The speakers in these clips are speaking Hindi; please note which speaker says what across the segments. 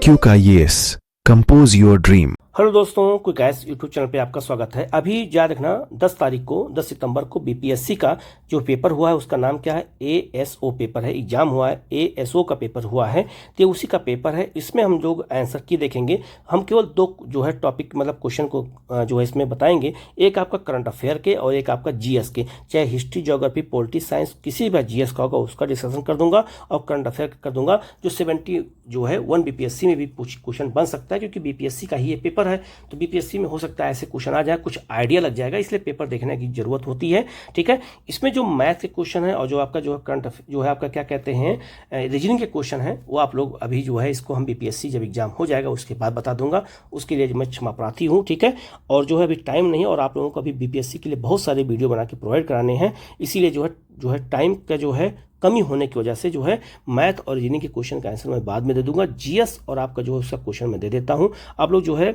Speaker 1: IQ का yes, compose your dream।
Speaker 2: Hello दोस्तों, क्विक एस यूट्यूब चैनल पे आपका स्वागत है। अभी याद रखना 10 तारीख को 10 सितंबर को बीपीएससी का जो पेपर हुआ है उसका नाम क्या है, एएसओ पेपर है, एग्जाम हुआ है, एएसओ का पेपर हुआ है। तो ये उसी का पेपर है। इसमें हम लोग आंसर की देखेंगे। हम केवल दो जो है टॉपिक मतलब क्वेश्चन को जो है इसमें बताएंगे। एक आपका करंट अफेयर के और एक आपका जीएस के, चाहे हिस्ट्री, ज्योग्राफी, पॉलिटी, साइंस, किसी भी जीएस का होगा उसका डिस्कशन कर दूंगा और करंट अफेयर कर दूंगा। जो 70 जो है 1 बीपीएससी में भी क्वेश्चन बन सकता है, क्योंकि बीपीएससी का ही ये पेपर है। तो बीपीएससी में हो सकता है ऐसे क्वेश्चन आ जाए, कुछ आइडिया लग जाएगा, इसलिए पेपर देखने की जरूरत होती है। ठीक है, इसमें जो मैथ के क्वेश्चन है और जो आपका जो है करंट जो है आपका क्या कहते हैं रीजनिंग के क्वेश्चन है, वो आप लोग अभी जो है इसको हम बीपीएससी जब एग्जाम हो जाएगा उसके बाद बता दूंगा। उसके लिए मैं क्षमा प्रार्थी हूँ। ठीक है, और जो है अभी टाइम नहीं है और आप लोगों को अभी बीपीएससी के लिए बहुत सारे वीडियो बना के प्रोवाइड कराने हैं, इसीलिए जो है टाइम का जो है कमी होने की वजह से जो है मैथ और रीजनिंग के क्वेश्चन का आंसर मैं बाद में दे दूंगा। जीएस और आपका जो है उसका क्वेश्चन मैं दे देता हूं। आप लोग जो है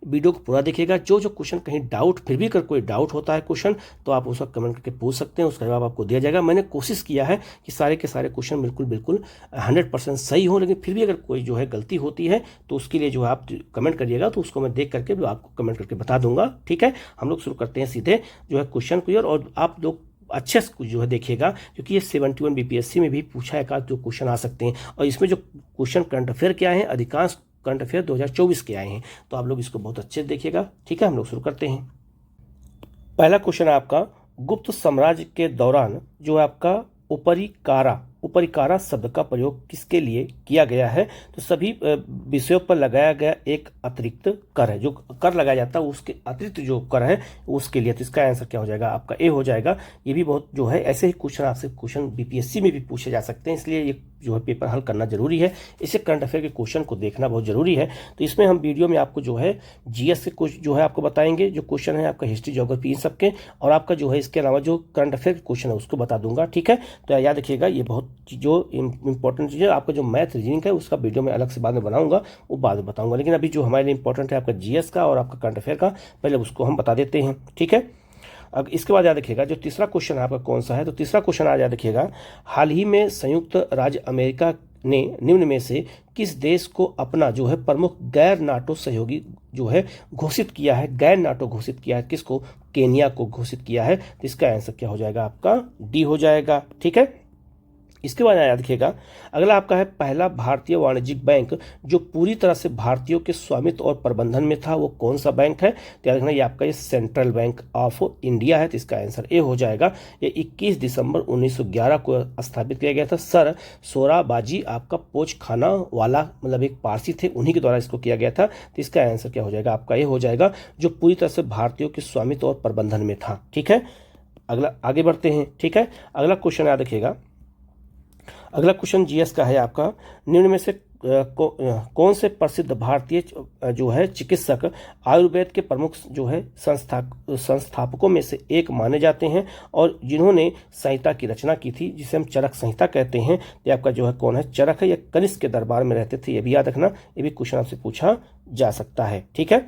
Speaker 2: वीडियो को पूरा देखिएगा। जो क्वेश्चन कहीं डाउट, फिर भी अगर कोई डाउट होता है क्वेश्चन तो आप उसका कमेंट करके पूछ सकते हैं, उसका जवाब आपको दिया जाएगा। मैंने कोशिश किया है कि सारे के सारे क्वेश्चन बिल्कुल 100% सही हो, लेकिन फिर भी अगर कोई जो है गलती होती है तो उसके लिए जो है आप कमेंट करिएगा, तो उसको मैं देख करके आपको कमेंट करके बता दूंगा। ठीक है, हम लोग शुरू करते हैं सीधे जो है क्वेश्चन क्लियर। और आप लोग अच्छे से जो है देखिएगा, क्योंकि ये 71 बीपीएससी में भी पूछा है जो क्वेश्चन आ सकते हैं। और इसमें जो क्वेश्चन करंट अफेयर के आए हैं, अधिकांश करंट अफेयर 2024 के आए हैं, तो आप लोग इसको बहुत अच्छे से देखिएगा। ठीक है, हम लोग शुरू करते हैं। पहला क्वेश्चन है आपका, गुप्त साम्राज्य के दौरान जो है आपका उपरिकारा शब्द का प्रयोग किसके लिए किया गया है? तो सभी विषयों पर लगाया गया एक अतिरिक्त कर है, जो कर लगाया जाता है उसके अतिरिक्त जो कर है उसके लिए। तो इसका आंसर क्या हो जाएगा? आपका ए हो जाएगा। ये भी बहुत जो है ऐसे ही क्वेश्चन आपसे क्वेश्चन बीपीएससी में भी पूछे जा सकते हैं, इसलिए ये जो है पेपर हल करना जरूरी है। इसे करंट अफेयर के क्वेश्चन को देखना बहुत जरूरी है। तो इसमें हम वीडियो में आपको जो है जीएस के कुछ जो है आपको बताएंगे, जो क्वेश्चन है आपका हिस्ट्री, ज्योग्राफी, इन सबके, और आपका जो है इसके अलावा जो करंट अफेयर के क्वेश्चन है उसको बता दूंगा। ठीक है, तो याद रखिएगा, ये बहुत जो इंपॉर्टेंट चीज़ है। आपका जो मैथ रीजनिंग है उसका वीडियो में अलग से बाद में बनाऊंगा, वो बाद में बताऊंगा। लेकिन अभी जो हमारे लिए इंपॉर्टेंट है आपका जीएस का और आपका करंट अफेयर का, पहले उसको हम बता देते हैं। ठीक है, अब इसके बाद याद रखिएगा जो तीसरा क्वेश्चन आपका कौन सा है। तो तीसरा क्वेश्चन आज याद रखिएगा, हाल ही में संयुक्त राज्य अमेरिका ने निम्न में से किस देश को अपना जो है प्रमुख गैर नाटो सहयोगी जो है घोषित किया है? गैर नाटो घोषित किया है किसको? केनिया को घोषित किया है। तो इसका आंसर क्या हो जाएगा? आपका डी हो जाएगा। ठीक है, इसके बाद याद रखिएगा, अगला आपका है, पहला भारतीय वाणिज्यिक बैंक जो पूरी तरह से भारतीयों के स्वामित्व और प्रबंधन में था, वो कौन सा बैंक है? तो याद रखना, ये आपका ये सेंट्रल बैंक ऑफ इंडिया है। तो इसका आंसर ए हो जाएगा। ये 21 दिसंबर 1911 को स्थापित किया गया था। सर सोराबाजी आपका पोचखाना वाला मतलब एक पारसी थे, उन्हीं के द्वारा इसको किया गया था। तो इसका आंसर क्या हो जाएगा? आपका ए हो जाएगा, जो पूरी तरह से भारतीयों के स्वामित्व और प्रबंधन में था। ठीक है, अगला आगे बढ़ते हैं। ठीक है, अगला क्वेश्चन याद रखिएगा, अगला क्वेश्चन जीएस का है आपका, निम्न में से कौन से प्रसिद्ध भारतीय जो है चिकित्सक आयुर्वेद के प्रमुख जो है संस्थापकों में से एक माने जाते हैं और जिन्होंने संहिता की रचना की थी, जिसे हम चरक संहिता कहते हैं? ये आपका जो है कौन है? चरक है। या कनिष्क के दरबार में रहते थे, ये भी याद रखना, ये भी क्वेश्चन आपसे पूछा जा सकता है। ठीक है,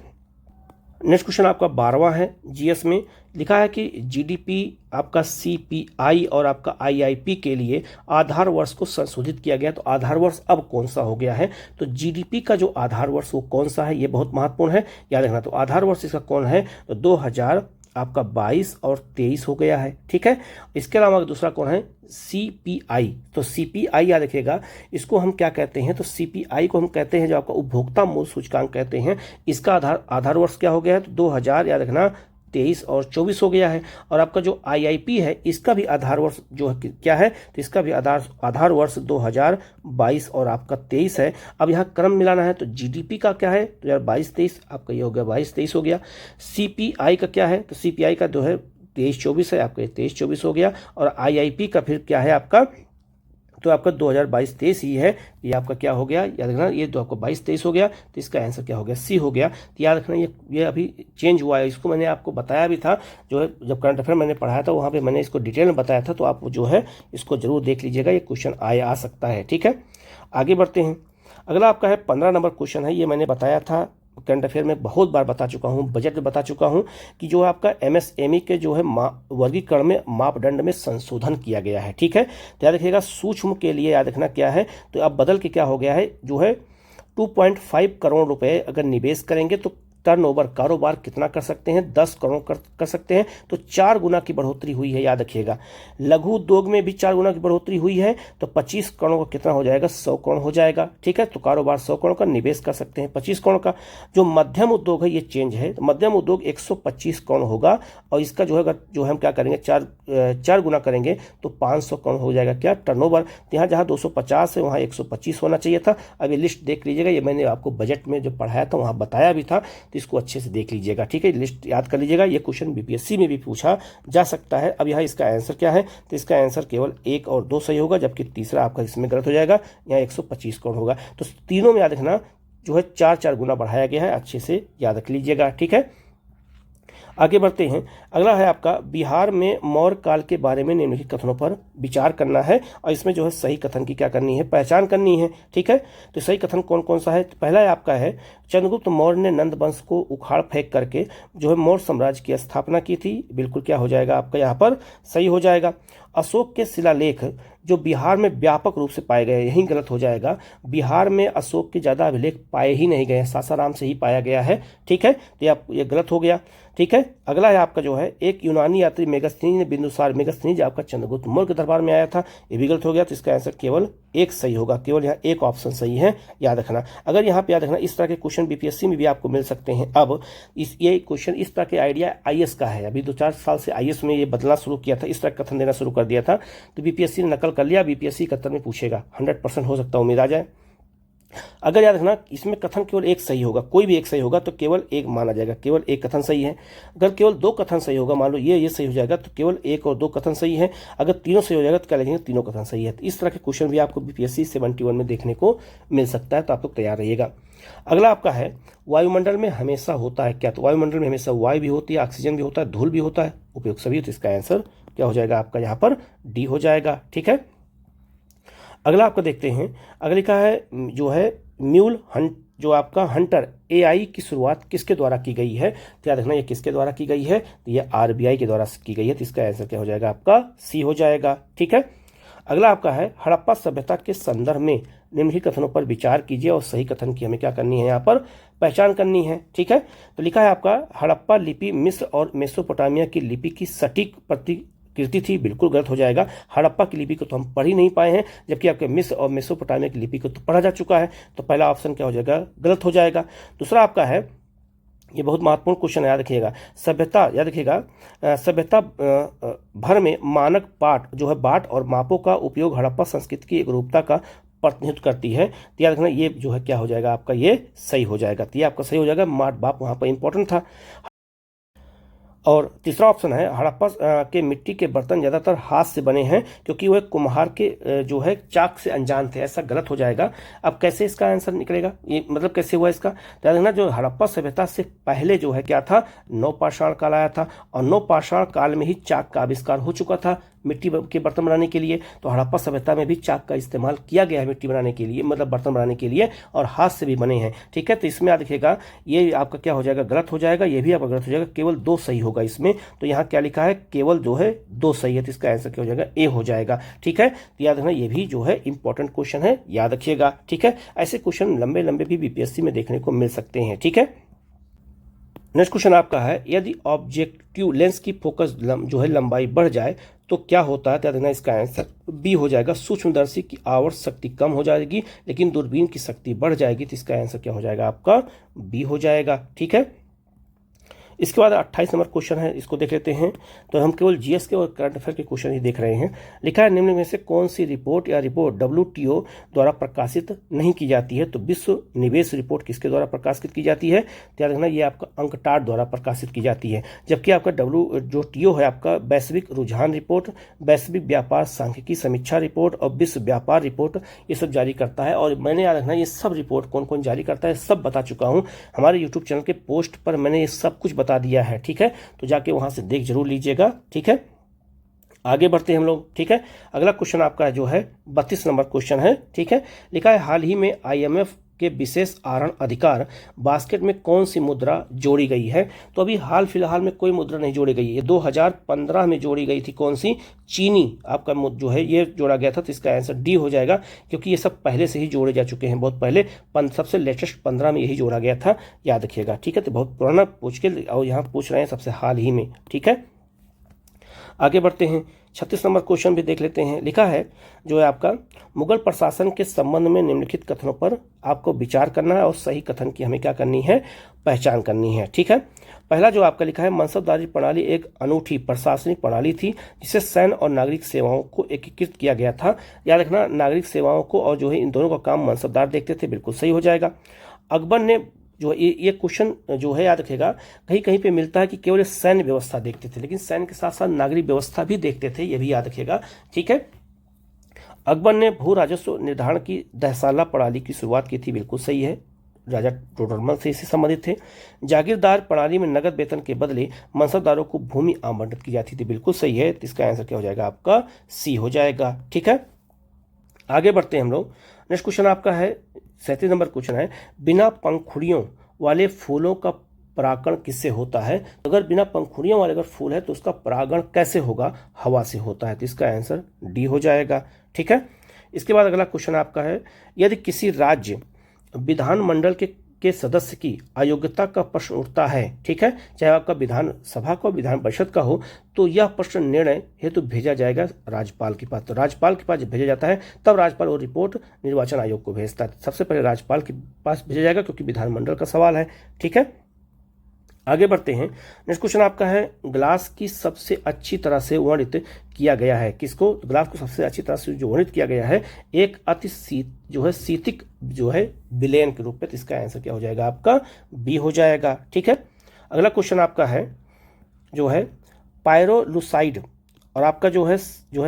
Speaker 2: नेक्स्ट क्वेश्चन आपका 12वां है जीएस में। लिखा है कि जीडीपी आपका सीपीआई और आपका आईआईपी के लिए आधार वर्ष को संशोधित किया गया। तो आधार वर्ष अब कौन सा हो गया है? तो जीडीपी का जो आधार वर्ष वो कौन सा है, ये बहुत महत्वपूर्ण है, याद रखना। तो आधार वर्ष इसका कौन है? तो 2022 और 23 हो गया है। ठीक है, इसके अलावा दूसरा कौन है? सीपीआई। तो सीपीआई याद रखिएगा, इसको हम क्या कहते हैं? तो सीपीआई को हम कहते हैं जो आपका उपभोक्ता मूल्य सूचकांक कहते हैं। इसका आधार वर्ष क्या हो गया है? तो 2000 याद रखना 23 और 24 हो गया है। और आपका जो आईआईपी है इसका भी आधार वर्ष जो है क्या है? तो इसका भी आधार वर्ष 2022 और आपका 23 है। अब यहाँ क्रम मिलाना है, तो जीडीपी का क्या है? तो यार 22-23 आपका ये हो गया, 22-23 हो गया। सीपीआई का क्या है? तो सीपीआई का जो है 23-24 है, आपका 23-24 हो गया। और आईआईपी का फिर क्या है आपका? तो आपका 2022-23 ही है। ये आपका क्या हो गया? याद रखना, ये तो आपका 22-23 हो गया। तो इसका आंसर क्या हो गया? सी हो गया। तो याद रखना, ये अभी चेंज हुआ है। इसको मैंने आपको बताया भी था, जो है जब करंट अफेयर मैंने पढ़ाया था वहाँ पे मैंने इसको डिटेल में बताया था। तो आप जो है इसको जरूर देख लीजिएगा, ये क्वेश्चन आ सकता है। ठीक है, आगे बढ़ते हैं। अगला आपका है 15 नंबर क्वेश्चन है। ये मैंने बताया था करंट अफेयर में, बहुत बार बता चुका हूँ, बजट में बता चुका हूँ कि जो आपका एमएसएमई के जो है वर्गीकरण में मापदंड में संशोधन किया गया है। ठीक है, तो याद रखिएगा, सूक्ष्म के लिए याद रखना क्या है? तो अब बदल के क्या हो गया है? जो है 2.5 करोड़ रुपए अगर निवेश करेंगे तो टर्नओवर कारोबार कितना कर सकते हैं, 10 करोड़ कर सकते हैं। तो 4 गुना की बढ़ोतरी हुई है, याद रखिएगा। लघु उद्योग में भी 4 गुना की बढ़ोतरी हुई है, तो 25 करोड़ का कितना हो जाएगा, 100 करोड़ हो जाएगा। ठीक है, तो कारोबार 100 करोड़ का, निवेश कर सकते हैं 25 करोड़ का। जो मध्यम उद्योग है ये चेंज है, तो मध्यम उद्योग 125 करोड़ होगा, और इसका जो है हम क्या करेंगे, 4 गुना करेंगे तो 500 करोड़ हो जाएगा क्या, टर्नओवर। यहाँ जहाँ 250 है वहाँ 125 होना चाहिए था। अब ये लिस्ट देख लीजिएगा, ये मैंने आपको बजट में जो पढ़ाया था वहाँ बताया भी था, तो इसको अच्छे से देख लीजिएगा। ठीक है, लिस्ट याद कर लीजिएगा, ये क्वेश्चन बीपीएससी में भी पूछा जा सकता है। अब यहाँ इसका आंसर क्या है, तो इसका आंसर केवल 1 और 2 सही होगा, जबकि तीसरा आपका इसमें गलत हो जाएगा, यहाँ 125 करोड़ होगा। तो तीनों में याद रखना जो है 4-4 गुना बढ़ाया गया है, अच्छे से याद रख लीजिएगा। ठीक है, आगे बढ़ते हैं। अगला है आपका, बिहार में मौर्य काल के बारे में निम्नलिखित कथनों पर विचार करना है, और इसमें जो है सही कथन की क्या करनी है, पहचान करनी है। ठीक है, तो सही कथन कौन कौन सा है, तो पहला है आपका है, चंद्रगुप्त मौर्य ने नंद वंश को उखाड़ फेंक करके जो है मौर्य साम्राज्य की स्थापना की थी, बिल्कुल क्या हो जाएगा आपका यहाँ पर सही हो जाएगा। अशोक के शिलालेख जो बिहार में व्यापक रूप से पाए गए, यही गलत हो जाएगा। बिहार में अशोक के ज़्यादा अभिलेख पाए ही नहीं गए, सासाराम से ही पाया गया है। ठीक है, तो ये गलत हो गया। ठीक है, अगला है आपका जो है, एक यूनानी यात्री मेगस्थनीज ने बिंदुसार, मेगस्थनीज आपका चंद्रगुप्त मौर्य के दरबार में आया था, ये भी गलत हो गया। तो इसका आंसर केवल 1 सही होगा, केवल यहाँ 1 ऑप्शन सही है, याद रखना। अगर यहाँ पे याद रखना, इस तरह के क्वेश्चन बीपीएससी में भी आपको मिल सकते हैं। अब ये क्वेश्चन इस तरह के आइडिया आईएएस का है, अभी 2-4 साल से आईएएस में ये बदलना शुरू किया था, इस तरह कथन देना शुरू कर दिया था, तो बीपीएससी ने नकल कर लिया, बीपीएससी कथन में पूछेगा, 100% हो सकता है, उम्मीद आ जाए। अगर याद रखना इसमें कथन केवल 1 सही होगा, कोई भी 1 सही होगा तो केवल 1 माना जाएगा, केवल 1 कथन सही है। अगर केवल 2 कथन सही होगा, मान लो ये सही हो जाएगा, तो केवल 1 और 2 कथन सही है। अगर तीनों सही हो जाएगा तो क्या लिखेंगे, तीनों कथन सही है। तो इस तरह के क्वेश्चन भी आपको बीपीएससी 71 में देखने को मिल सकता है, तो आप लोग तैयार रहिएगा। अगला आपका है, वायुमंडल में हमेशा होता है क्या, तो वायुमंडल में हमेशा वायु भी होती है, ऑक्सीजन भी होता है, धूल भी होता है, उपयोग सभी। तो इसका आंसर क्या हो जाएगा आपका यहाँ पर डी हो जाएगा। ठीक है, अगला आपका देखते हैं। अगले का है जो है म्यूल हंट, जो आपका हंटर एआई की शुरुआत किसके द्वारा की गई है, तो याद रखना ये किसके द्वारा की गई है, तो ये आरबीआई के द्वारा की गई है। तो इसका आंसर क्या हो जाएगा आपका सी हो जाएगा। ठीक है, अगला आपका है, हड़प्पा सभ्यता के संदर्भ में निम्नलिखित कथनों पर विचार कीजिए, और सही कथन की हमें क्या करनी है, यहाँ पर पहचान करनी है। ठीक है, तो लिखा है आपका, हड़प्पा लिपि मिस्र और मेसोपोटामिया की लिपि की सटीक प्रतिकृति थी, बिल्कुल गलत हो जाएगा। हड़प्पा की लिपि को तो हम पढ़ ही नहीं पाए हैं, जबकि आपके मिस्र और मेसोपोटामिया की लिपि को तो पढ़ा जा चुका है, तो पहला ऑप्शन क्या हो जाएगा, गलत हो जाएगा। दूसरा आपका है, ये बहुत महत्वपूर्ण क्वेश्चन है, याद रखिएगा, सभ्यता, याद रखिएगा, सभ्यता भर में मानक पाठ जो है बाट और मापों का उपयोग हड़प्पा संस्कृति की एकरूपता का प्रतिनिधित्व करती है। तो याद रखना ये जो है क्या हो जाएगा आपका, ये सही हो जाएगा। तो ये आपका सही हो जाएगा, माट बाप वहाँ पर इंपॉर्टेंट था। और तीसरा ऑप्शन है, हड़प्पा के मिट्टी के बर्तन ज़्यादातर हाथ से बने हैं क्योंकि वह कुम्हार के जो है चाक से अनजान थे, ऐसा गलत हो जाएगा। अब कैसे इसका आंसर निकलेगा, ये मतलब कैसे हुआ इसका, याद रखना जो हड़प्पा सभ्यता से पहले जो है क्या था, नवपाषाण काल आया था, और नवपाषाण काल में ही चाक का आविष्कार हो चुका था मिट्टी के बर्तन बनाने के लिए। तो हड़प्पा सभ्यता में भी चाक का इस्तेमाल किया गया है मिट्टी बनाने के लिए, मतलब बर्तन बनाने के लिए, और हाथ से भी बने हैं। ठीक है, तो इसमें याद रखिएगा ये आपका क्या हो जाएगा, गलत हो जाएगा, ये भी आपका गलत हो जाएगा, केवल 2 सही होगा इसमें। तो यहाँ क्या लिखा है, केवल जो है 2 सही है, तो इसका आंसर क्या हो जाएगा, ए हो जाएगा। ठीक है, तो याद रखना ये भी जो है इंपॉर्टेंट क्वेश्चन है, याद रखिएगा। ठीक है, ऐसे क्वेश्चन लंबे लंबे भी बीपीएससी में देखने को मिल सकते हैं। ठीक है, नेक्स्ट क्वेश्चन आपका है, यदि ऑब्जेक्टिव लेंस की फोकस जो है लंबाई बढ़ जाए तो क्या होता है, तो याद रखना इसका आंसर बी हो जाएगा, सूक्ष्मदर्शी की आवर्त शक्ति कम हो जाएगी लेकिन दूरबीन की शक्ति बढ़ जाएगी। तो इसका आंसर क्या हो जाएगा आपका बी हो जाएगा। ठीक है, इसके बाद 28 नंबर क्वेश्चन है, इसको देख लेते हैं। तो हम केवल जीएस के और करंट अफेयर के क्वेश्चन ही देख रहे हैं। लिखा है, निम्न में से कौन सी रिपोर्ट या रिपोर्ट WTO द्वारा प्रकाशित नहीं की जाती है, तो विश्व निवेश रिपोर्ट किसके द्वारा प्रकाशित की जाती है, तो याद रखना ये आपका अंकटाड द्वारा प्रकाशित की जाती है। जबकि आपका जो TO है आपका वैश्विक रुझान रिपोर्ट, वैश्विक व्यापार सांख्यिकी समीक्षा रिपोर्ट और विश्व व्यापार रिपोर्ट ये सब जारी करता है। और मैंने याद रखना ये सब रिपोर्ट कौन कौन जारी करता है सब बता चुका हूँ, हमारे यूट्यूब चैनल के पोस्ट पर मैंने ये सब कुछ बता दिया है। ठीक है, तो जाके वहां से देख जरूर लीजिएगा। ठीक है, आगे बढ़ते हैं हम लोग। ठीक है, अगला क्वेश्चन आपका जो है 32 नंबर क्वेश्चन है। ठीक है, लिखा है, हाल ही में IMF के विशेष आहरण अधिकार बास्केट में कौन सी मुद्रा जोड़ी गई है? तो अभी हाल फिलहाल में कोई मुद्रा नहीं जोड़ी गई है। 2015 में जोड़ी गई थी। कौन सी? चीनी आपका जो है ये जोड़ा गया था। तो इसका आंसर डी हो जाएगा, क्योंकि ये सब पहले से ही जोड़े जा चुके हैं, बहुत पहले। सबसे लेटेस्ट 15 में यही जोड़ा गया था, याद रखिएगा। ठीक है, तो बहुत पुराना पूछ के और यहाँ पूछ रहे हैं सबसे हाल ही में। ठीक है, आगे बढ़ते हैं। 36 नंबर क्वेश्चन भी देख लेते हैं। लिखा है जो है आपका, मुगल प्रशासन के संबंध में निम्नलिखित कथनों पर आपको विचार करना है और सही कथन की हमें क्या करनी है? पहचान करनी है। ठीक है, पहला जो आपका लिखा है, मनसबदारी प्रणाली एक अनूठी प्रशासनिक प्रणाली थी जिसे सैन्य और नागरिक सेवाओं को एकीकृत किया गया था। याद रखना, नागरिक सेवाओं को और जो है इन दोनों का काम मनसबदार देखते थे। बिल्कुल सही हो जाएगा। अकबर ने जो ये क्वेश्चन जो है याद रखेगा, कहीं कहीं पे मिलता है कि केवल सैन्य व्यवस्था देखते थे, लेकिन सैन्य के साथ साथ नागरिक व्यवस्था भी देखते थे, ये भी याद रखेगा। ठीक है, अकबर ने भू राजस्व निर्धारण की दहसाला प्रणाली की शुरुआत की थी। बिल्कुल सही है, राजा टोडरमल से इससे संबंधित थे। जागीरदार प्रणाली में नगद वेतन के बदले मनसबदारों को भूमि आवंटित की जाती थी। बिल्कुल सही है, तो इसका आंसर क्या हो जाएगा? आपका सी हो जाएगा। ठीक है, आगे बढ़ते हैं हम लोग। नेक्स्ट क्वेश्चन आपका है 37 नंबर क्वेश्चन है, बिना पंखुड़ियों वाले फूलों का परागण किससे होता है? अगर बिना पंखुड़ियों वाले अगर फूल है तो उसका परागण कैसे होगा? हवा से होता है। तो इसका आंसर डी हो जाएगा। ठीक है, इसके बाद अगला क्वेश्चन आपका है, यदि किसी राज्य विधानमंडल के सदस्य की अयोग्यता का प्रश्न उठता है, ठीक है, चाहे आपका विधान सभा का विधान परिषद का हो, तो यह प्रश्न निर्णय हेतु भेजा जाएगा राज्यपाल के पास। तो राज्यपाल के पास जब भेजा जाता है तब राज्यपाल वो रिपोर्ट निर्वाचन आयोग को भेजता है। सबसे पहले राज्यपाल के पास भेजा जाएगा, क्योंकि विधानमंडल का सवाल है। ठीक है, आगे बढ़ते हैं। नेक्स्ट क्वेश्चन आपका है, ग्लास की सबसे अच्छी तरह से वर्णित किया गया है। किसको? ग्लास को सबसे अच्छी तरह से जो वर्णित किया गया है, एक अति शीतिक जो है विलेन के रूप में। तो इसका आंसर क्या हो जाएगा? आपका बी हो जाएगा। ठीक है, अगला क्वेश्चन आपका है जो है, पायरोलुसाइड और आपका जो है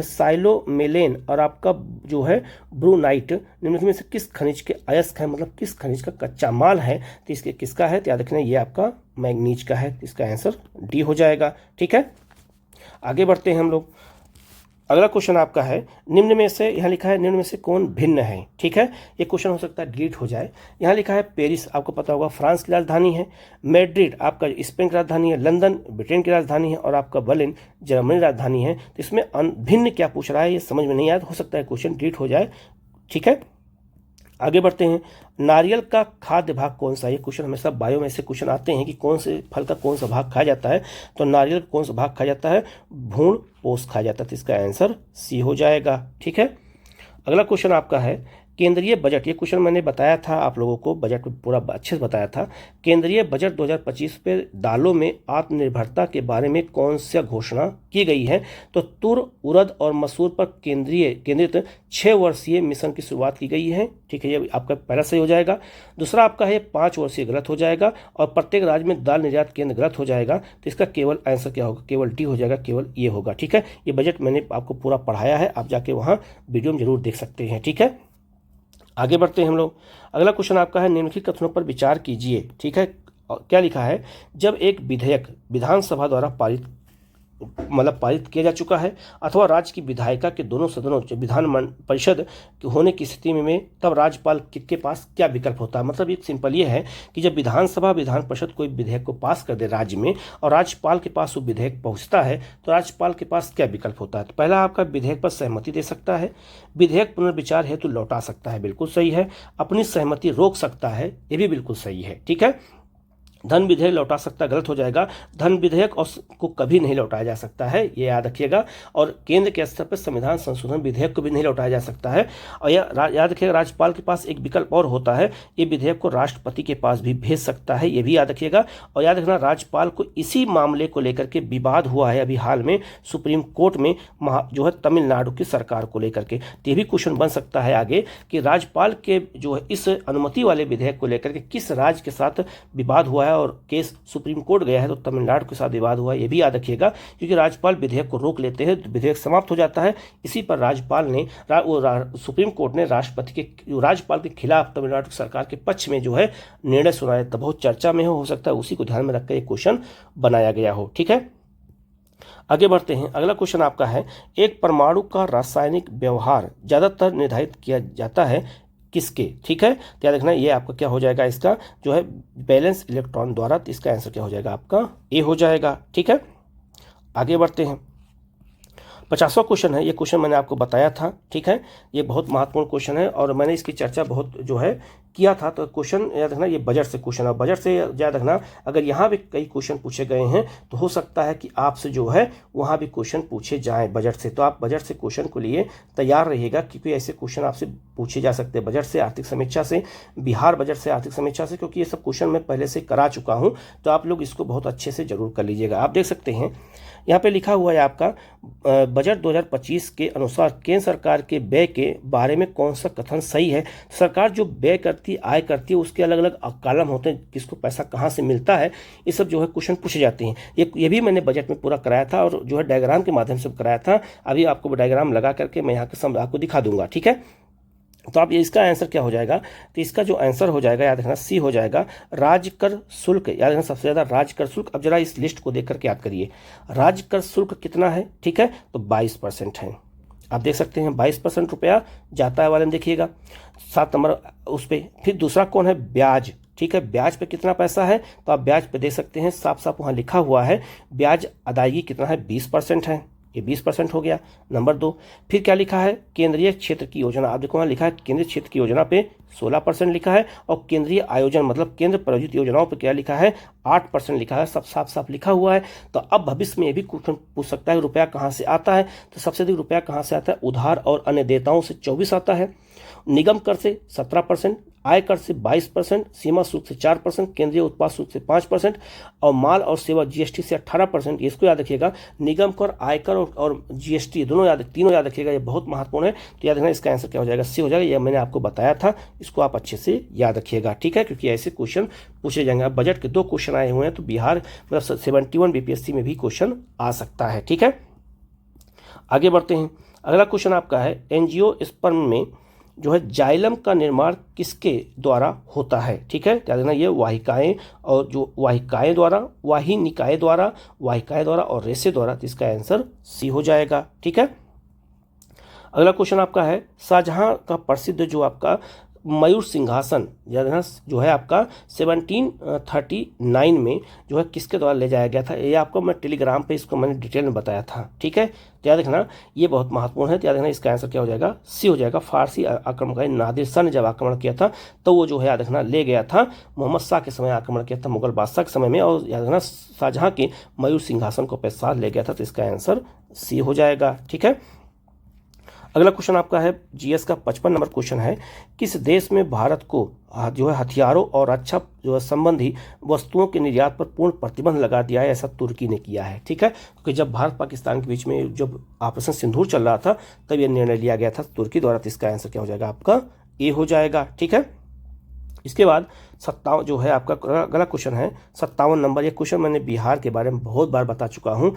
Speaker 2: साइलोमेलेन और आपका जो है ब्रूनाइट निम्नलिखित में से किस खनिज के अयस्क है? मतलब किस खनिज का कच्चा माल है? तो इसके किसका है? तो याद रखना, ये आपका मैग्नीज का है। इसका आंसर डी हो जाएगा। ठीक है, आगे बढ़ते हैं हम लोग। अगला क्वेश्चन आपका है, निम्न में से, यहाँ लिखा है निम्न में से कौन भिन्न है? ठीक है, ये क्वेश्चन हो सकता है डिलीट हो जाए। यहाँ लिखा है पेरिस, आपको पता होगा फ्रांस की राजधानी है। मैड्रिड आपका स्पेन की राजधानी है। लंदन ब्रिटेन की राजधानी है। और आपका बर्लिन जर्मनी राजधानी है। तो इसमें भिन्न क्या पूछ रहा है, ये समझ में नहीं आया, हो सकता है क्वेश्चन डिलीट हो जाए। ठीक है, आगे बढ़ते हैं। नारियल का खाद्य भाग कौन सा? ये क्वेश्चन हमेशा बायो में से क्वेश्चन आते हैं कि कौन से फल का कौन सा भाग खाया जाता है। तो नारियल का कौन सा भाग खाया जाता है? भ्रूण पोष खाया जाता है। तो इसका आंसर सी हो जाएगा। ठीक है, अगला क्वेश्चन आपका है, केंद्रीय बजट। ये क्वेश्चन मैंने बताया था आप लोगों को, बजट में पूरा अच्छे से बताया था। केंद्रीय बजट 2025 पे दालों में आत्मनिर्भरता के बारे में कौन सी घोषणा की गई है? तो तुर, उड़द और मसूर पर केंद्रित 6 वर्षीय मिशन की शुरुआत की गई है। ठीक है, ये आपका पहला सही हो जाएगा। दूसरा आपका है 5 वर्षीय, गलत हो जाएगा। और प्रत्येक राज्य में दाल निर्यात केंद्र, गलत हो जाएगा। तो इसका केवल आंसर क्या होगा? केवल डी हो जाएगा, केवल ये होगा। ठीक है, ये बजट मैंने आपको पूरा पढ़ाया है, आप जाके वहाँ वीडियो में जरूर देख सकते हैं। ठीक है, आगे बढ़ते हैं हम लोग। अगला क्वेश्चन आपका है, निम्नलिखित कथनों पर विचार कीजिए। ठीक है, क्या लिखा है, जब एक विधेयक विधानसभा द्वारा पारित किया जा चुका है अथवा राज्य की विधायिका के दोनों सदनों विधान परिषद होने की स्थिति में तब राज्यपाल के पास क्या विकल्प होता है? मतलब एक सिंपल ये है कि जब विधानसभा विधान परिषद कोई विधेयक को पास कर दे राज्य में और राज्यपाल के पास वो विधेयक पहुंचता है तो राज्यपाल के पास क्या विकल्प होता है? तो पहला आपका विधेयक पर सहमति दे सकता है, विधेयक पुनर्विचार हेतु लौटा सकता है, बिल्कुल सही है, अपनी सहमति रोक सकता है, ये भी बिल्कुल सही है। ठीक है, धन विधेयक लौटा सकता है, गलत हो जाएगा। धन विधेयक को कभी नहीं लौटाया जा सकता है, ये याद रखिएगा। और केंद्र के स्तर पर संविधान संशोधन विधेयक को भी नहीं लौटाया जा सकता है। और याद रखिएगा, राज्यपाल के पास एक विकल्प और होता है, ये विधेयक को राष्ट्रपति के पास भी भेज सकता है, ये भी याद रखिएगा। और याद रखना, राज्यपाल को इसी मामले को लेकर के विवाद हुआ है अभी हाल में सुप्रीम कोर्ट में, जो है तमिलनाडु की सरकार को लेकर के। ये भी क्वेश्चन बन सकता है आगे कि राज्यपाल के जो है इस अनुमति वाले विधेयक को लेकर के किस राज्य के साथ विवाद हुआ है और केस सुप्रीम कोर्ट गया है तो तमिलनाडु के साथ विवाद हुआ है, ये भी याद रखिएगा। क्योंकि राज्यपाल विधेयक को रोक लेते हैं तो विधेयक समाप्त हो जाता है। इसी पर राज्यपाल ने सुप्रीम कोर्ट ने राज्यपाल के खिलाफ तमिलनाडु सरकार के पक्ष में जो है निर्णय सुनाया, तो बहुत चर्चा में हो सकता है उसी को ध्यान में रखकर एक क्वेश्चन बनाया गया हो। ठीक है, आगे बढ़ते हैं। अगला क्वेश्चन आपका है, एक परमाणु का रासायनिक व्यवहार ज्यादातर निर्धारित किया जाता है किसके, ठीक है। तो याद रखना ये आपका क्या हो जाएगा, इसका जो है बैलेंस इलेक्ट्रॉन द्वारा। तो इसका आंसर क्या हो जाएगा, आपका ए हो जाएगा, ठीक है। आगे बढ़ते हैं। 50वां क्वेश्चन है, ये क्वेश्चन मैंने आपको बताया था, ठीक है। ये बहुत महत्वपूर्ण क्वेश्चन है और मैंने इसकी चर्चा बहुत जो है किया था। तो क्वेश्चन याद रखना, ये बजट से क्वेश्चन है। बजट से याद रखना, अगर यहाँ भी कई क्वेश्चन पूछे गए हैं तो हो सकता है कि आपसे जो है वहाँ भी क्वेश्चन पूछे जाएं बजट से। तो आप बजट से क्वेश्चन को लिए तैयार रहिएगा, क्योंकि ऐसे क्वेश्चन आपसे पूछे जा सकते हैं बजट से, आर्थिक समीक्षा से, बिहार बजट से, आर्थिक समीक्षा से, क्योंकि ये सब क्वेश्चन मैं पहले से करा चुका हूँ। तो आप लोग इसको बहुत अच्छे से जरूर कर लीजिएगा। आप देख सकते हैं यहाँ पे लिखा हुआ है आपका बजट 2025 के अनुसार केंद्र सरकार के व्यय के बारे में कौन सा कथन सही है। सरकार जो व्यय करती, आय करती है, उसके अलग अलग कॉलम होते हैं, किसको पैसा कहाँ से मिलता है, ये सब जो है क्वेश्चन पूछे जाते हैं। ये भी मैंने बजट में पूरा कराया था और जो है डायग्राम के माध्यम से कराया था। अभी आपको डायग्राम लगा करके मैं यहाँ के आपको दिखा दूंगा, ठीक है। तो आप ये इसका आंसर क्या हो जाएगा, तो इसका जो आंसर हो जाएगा याद रखना सी हो जाएगा। राज्य कर शुल्क, याद रखना सबसे ज्यादा राज्य कर शुल्क। अब जरा इस लिस्ट को देख करके याद करिए, राज्य कर शुल्क कितना है, ठीक है, तो 22% है। आप देख सकते हैं 22% रुपया जाता है वाले में, देखिएगा 7 नंबर उस पर। फिर दूसरा कौन है, ब्याज, ठीक है। ब्याज पे कितना पैसा है, तो आप ब्याज पे देख सकते हैं, साफ साफ वहाँ लिखा हुआ है ब्याज अदायगी कितना है, 20% है। ये 20% हो गया। नंबर 2, फिर क्या लिखा है, केंद्रीय क्षेत्र की योजना। आप देखो वहाँ लिखा है केंद्रीय क्षेत्र की योजना पे 16% लिखा है, और केंद्रीय आयोजन मतलब केंद्र प्रायोजित योजनाओं पे क्या लिखा है, 8% लिखा है। सब साफ साफ लिखा हुआ है। तो अब भविष्य में ये भी क्वेश्चन पूछ सकता है रुपया कहाँ से आता है, तो सबसे अधिक रुपया कहाँ से आता है, उधार और अन्य देयताओं से 24 आता है, निगम कर से 17%, आय कर से 22%, सीमा शुल्क से 4%, केंद्रीय उत्पाद शुल्क से 5%, और माल और सेवा जीएसटी से 18%। इसको याद रखिएगा, निगम कर, आयकर और जीएसटी तीनों याद रखिएगा, ये बहुत महत्वपूर्ण है। तो याद रखना इसका आंसर क्या हो जाएगा, सी हो जाएगा। यह मैंने आपको बताया था, इसको आप अच्छे से याद रखिएगा, ठीक है, क्योंकि ऐसे क्वेश्चन पूछे जाएंगे। बजट के 2 क्वेश्चन आए हुए हैं, तो बिहार मतलब 71 बीपीएससी में भी क्वेश्चन आ सकता है, ठीक है। आगे बढ़ते हैं। अगला क्वेश्चन आपका है, एंजियोस्पर्म में जो है जाइलम का निर्माण किसके द्वारा होता है, ठीक है। क्या देना, ये वाहिकाएं, और जो वाहिकाएं द्वारा, वाहिनिकाएं द्वारा, वाहिकाएं द्वारा और रेशे द्वारा। तो इसका आंसर सी हो जाएगा, ठीक है। अगला क्वेश्चन आपका है, शाहजहां का प्रसिद्ध जो आपका मयूर सिंहासन जो है आपका 1739 में जो है किसके द्वारा ले जाया गया था। ये आपको मैं टेलीग्राम पे इसको मैंने डिटेल में बताया था, ठीक है। तो याद रखना ये बहुत महत्वपूर्ण है। तो याद रखना इसका आंसर क्या हो जाएगा, सी हो जाएगा। फारसी आक्रमणकारी नादिर शाह ने जब आक्रमण किया था तो वो जो है याद रखना ले गया था, मोहम्मद शाह के समय आक्रमण किया था, मुगल बादशाह के समय में, और याद रखना शाहजहां के मयूर सिंहासन को अपने साथ ले गया था। तो इसका आंसर सी हो जाएगा, ठीक है। अगला क्वेश्चन आपका है, जीएस का 55 नंबर क्वेश्चन है, किस देश में भारत को जो है हथियारों और रक्षा जो है संबंधी वस्तुओं के निर्यात पर पूर्ण प्रतिबंध लगा दिया है, ऐसा तुर्की ने किया है, ठीक है। क्योंकि जब भारत पाकिस्तान के बीच में जब ऑपरेशन सिंदूर चल रहा था तब यह निर्णय लिया गया था तुर्की द्वारा। तो इसका आंसर क्या हो जाएगा, आपका ए हो जाएगा, ठीक है। इसके बाद 57 जो है आपका अगला क्वेश्चन है 57 नंबर। ये क्वेश्चन मैंने बिहार के बारे में बहुत बार बता चुका हूँ।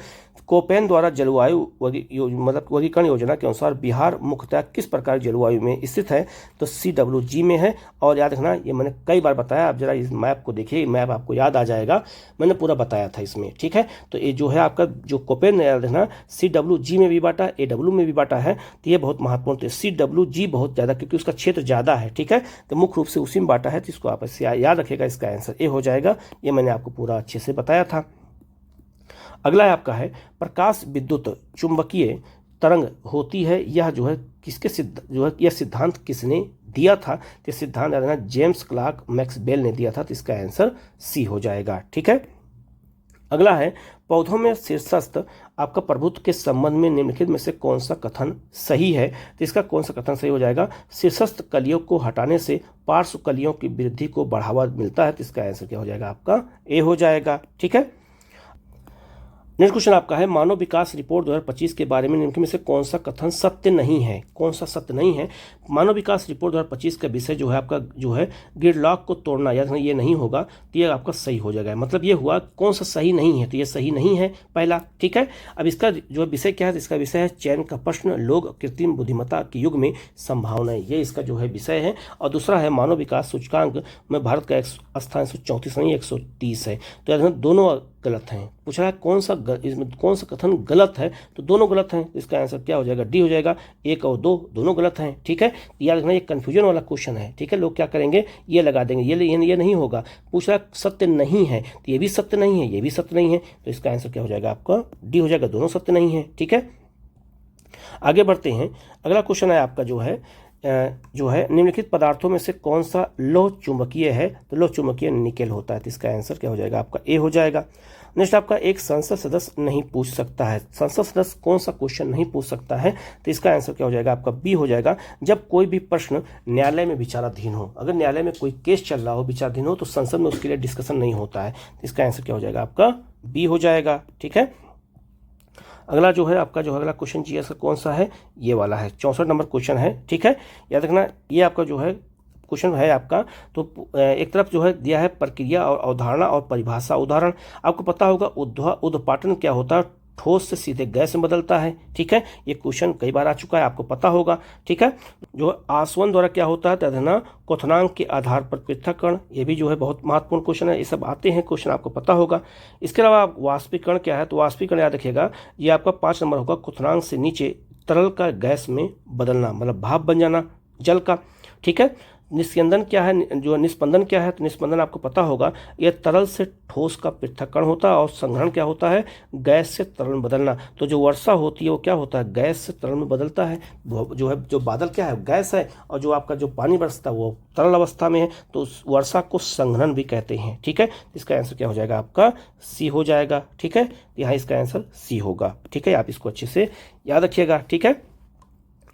Speaker 2: कोपेन द्वारा जलवायु मतलब वर्गीकरण योजना के अनुसार बिहार मुख्यतः किस प्रकार जलवायु में स्थित है, तो CWG में है। और याद रखना ये मैंने कई बार बताया, आप जरा इस मैप को देखिए, मैप आपको याद आ जाएगा, मैंने पूरा बताया था इसमें, ठीक है। तो ये जो है आपका जो कोपेन याद रखना CWG में भी बांटा, AW में भी बांटा है। तो ये बहुत महत्वपूर्ण, तो CWG बहुत ज़्यादा, क्योंकि उसका क्षेत्र ज़्यादा है, ठीक है। तो मुख्य रूप से उसी में बांटा है, तो इसको आप इससे याद रखिएगा। इसका आंसर ए हो जाएगा, ये मैंने आपको पूरा अच्छे से बताया था। अगला है आपका है, प्रकाश विद्युत चुंबकीय तरंग होती है, यह जो है किसके जो है यह सिद्धांत किसने दिया था। तो सिद्धांत याद रखना जेम्स क्लार्क मैक्सवेल ने दिया था। तो इसका आंसर सी हो जाएगा, ठीक है। अगला है, पौधों में शीर्षस्थ आपका प्रभुत्व के संबंध में निम्नलिखित में से कौन सा कथन सही है। तो इसका कौन सा कथन सही हो जाएगा, शीर्षस्थ कलियों को हटाने से पार्श्व कलियों की वृद्धि को बढ़ावा मिलता है। तो इसका आंसर क्या हो जाएगा, आपका ए हो जाएगा, ठीक है। नेक्स्ट क्वेश्चन आपका है, मानव विकास रिपोर्ट 2025 के बारे में निम्नलिखित में से कौन सा कथन सत्य नहीं है। कौन सा सत्य नहीं है, मानव विकास रिपोर्ट 2025 का विषय जो है आपका जो है ग्रिडलॉक को तोड़ना, याद रखना ये नहीं होगा। तो ये आपका सही हो जाएगा, मतलब ये हुआ कौन सा सही नहीं है, तो ये सही नहीं है पहला, ठीक है। अब इसका जो विषय क्या है, इसका विषय है चयन का प्रश्न, लोग कृत्रिम बुद्धिमत्ता के युग में संभावनाएं, ये इसका जो है विषय है। और दूसरा है मानव विकास सूचकांक में भारत का स्थान 134 नहीं 130 है। तो याद रखना दोनों गलत हैं। पूछा है इसमें कौन सा कथन गलत है, तो दोनों गलत हैं। इसका आंसर क्या हो जाएगा, डी हो जाएगा। 1 और 2 दोनों गलत हैं। ठीक है, याद रखना ये कन्फ्यूजन वाला क्वेश्चन है। ठीक है, लोग क्या करेंगे, ये लगा देंगे, ये नहीं होगा। पूछ रहा सत्य नहीं है, तो ये भी सत्य नहीं है, ये भी सत्य नहीं है, तो इसका आंसर क्या हो जाएगा आपका, डी हो जाएगा। दोनों सत्य नहीं है। ठीक है, आगे बढ़ते हैं। अगला क्वेश्चन है आपका जो है निम्नलिखित पदार्थों में से कौन सा लौह चुंबकीय है, तो लौह चुंबकीय निकेल होता है। तो इसका आंसर क्या हो जाएगा आपका, ए हो जाएगा। नेक्स्ट आपका एक संसद सदस्य नहीं पूछ सकता है। संसद सदस्य कौन सा क्वेश्चन नहीं पूछ सकता है, तो इसका आंसर क्या हो जाएगा आपका, बी हो जाएगा। जब कोई भी प्रश्न न्यायालय में विचाराधीन हो, अगर न्यायालय में कोई केस चल रहा हो, विचाराधीन हो, तो संसद में उसके लिए डिस्कशन नहीं होता है। तो इसका आंसर क्या हो जाएगा आपका, बी हो जाएगा। ठीक है, अगला जो है आपका अगला क्वेश्चन जीएस का कौन सा है, ये वाला है, 64 नंबर क्वेश्चन है। ठीक है, याद रखना ये आपका जो है क्वेश्चन है आपका, तो एक तरफ जो है दिया है प्रक्रिया और अवधारणा और परिभाषा। उदाहरण आपको पता होगा, ऊर्ध्वपातन क्या होता है, ठोस से सीधे गैस में बदलता है। ठीक है, ये क्वेश्चन कई बार आ चुका है, आपको पता होगा। ठीक है, जो आसवन द्वारा क्या होता है, तदना क्वथनांक के आधार पर पृथक्करण, ये भी जो है बहुत महत्वपूर्ण क्वेश्चन है। ये सब आते हैं क्वेश्चन, आपको पता होगा। इसके अलावा वाष्पीकरण क्या है, तो वाष्पीकरण याद रखिएगा, ये आपका 5 नंबर होगा। क्वथनांक से नीचे तरल का गैस में बदलना, मतलब भाप बन जाना जल का। ठीक है, निस्यंदन क्या है, जो निस्पंदन क्या है, तो निस्पंदन आपको पता होगा, यह तरल से ठोस का पृथक्करण होता है। और संग्रहण क्या होता है, गैस से तरल में बदलना। तो जो वर्षा होती है वो क्या होता है, गैस से तरल में बदलता है। जो बादल क्या है, गैस है, और जो आपका जो पानी बरसता है वो तरल अवस्था में है, तो उस वर्षा को संग्रहण भी कहते हैं। ठीक है, इसका आंसर क्या हो जाएगा आपका, सी हो जाएगा। ठीक है, यहाँ इसका आंसर सी होगा। ठीक है, आप इसको अच्छे से याद रखिएगा। ठीक है,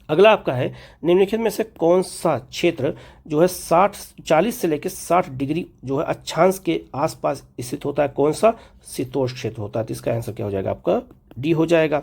Speaker 2: अगला आपका है, निम्नलिखित में से कौन सा क्षेत्र जो है 40 से लेकर 60 डिग्री जो है अक्षांश के आसपास स्थित होता है, कौन सा शीतोष्ण क्षेत्र होता है। तो इसका आंसर क्या हो जाएगा आपका, डी हो जाएगा।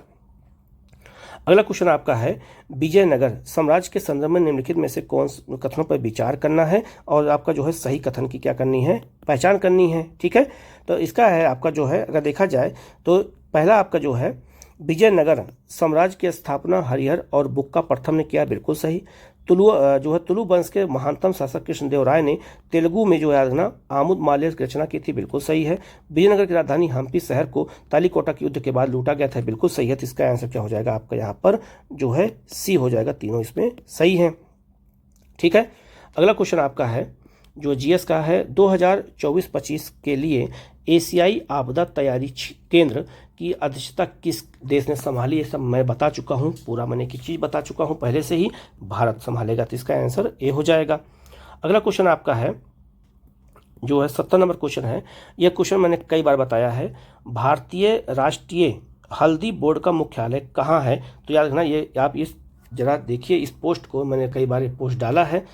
Speaker 2: अगला क्वेश्चन आपका है, विजयनगर साम्राज्य के संदर्भ में निम्नलिखित में से कौन कथनों पर विचार करना है, और आपका जो है सही कथन की क्या करनी है, पहचान करनी है। ठीक है, तो इसका है आपका जो है, अगर देखा जाए तो पहला आपका जो है, विजयनगर साम्राज्य की स्थापना हरिहर और बुक्का प्रथम ने किया, बिल्कुल सही। तुलु वंश के महानतम शासक कृष्णदेव राय ने तेलुगु में जो है ना आमुद माल्य की रचना की थी, बिल्कुल सही है। विजयनगर की राजधानी हम्पी शहर को तालीकोटा के युद्ध के बाद लूटा गया था, बिल्कुल सही है। तो इसका आंसर क्या हो जाएगा आपका यहाँ पर जो है, सी हो जाएगा। तीनों इसमें सही है। ठीक है, अगला क्वेश्चन आपका है जो जीएस का है, 2024-25 के लिए एशियाई आपदा तैयारी केंद्र की अध्यक्षता किस देश ने संभाली, ये सब मैं बता चुका हूँ, पूरा मैंने की चीज़ बता चुका हूँ पहले से ही, भारत संभालेगा। तो इसका आंसर ए हो जाएगा। अगला क्वेश्चन आपका है जो है 70 नंबर क्वेश्चन है। यह क्वेश्चन मैंने कई बार बताया है, भारतीय राष्ट्रीय हल्दी बोर्ड का मुख्यालय कहाँ है। तो याद रखना, ये आप इस जरा देखिए, इस पोस्ट को मैंने कई बार ये पोस्ट डाला है,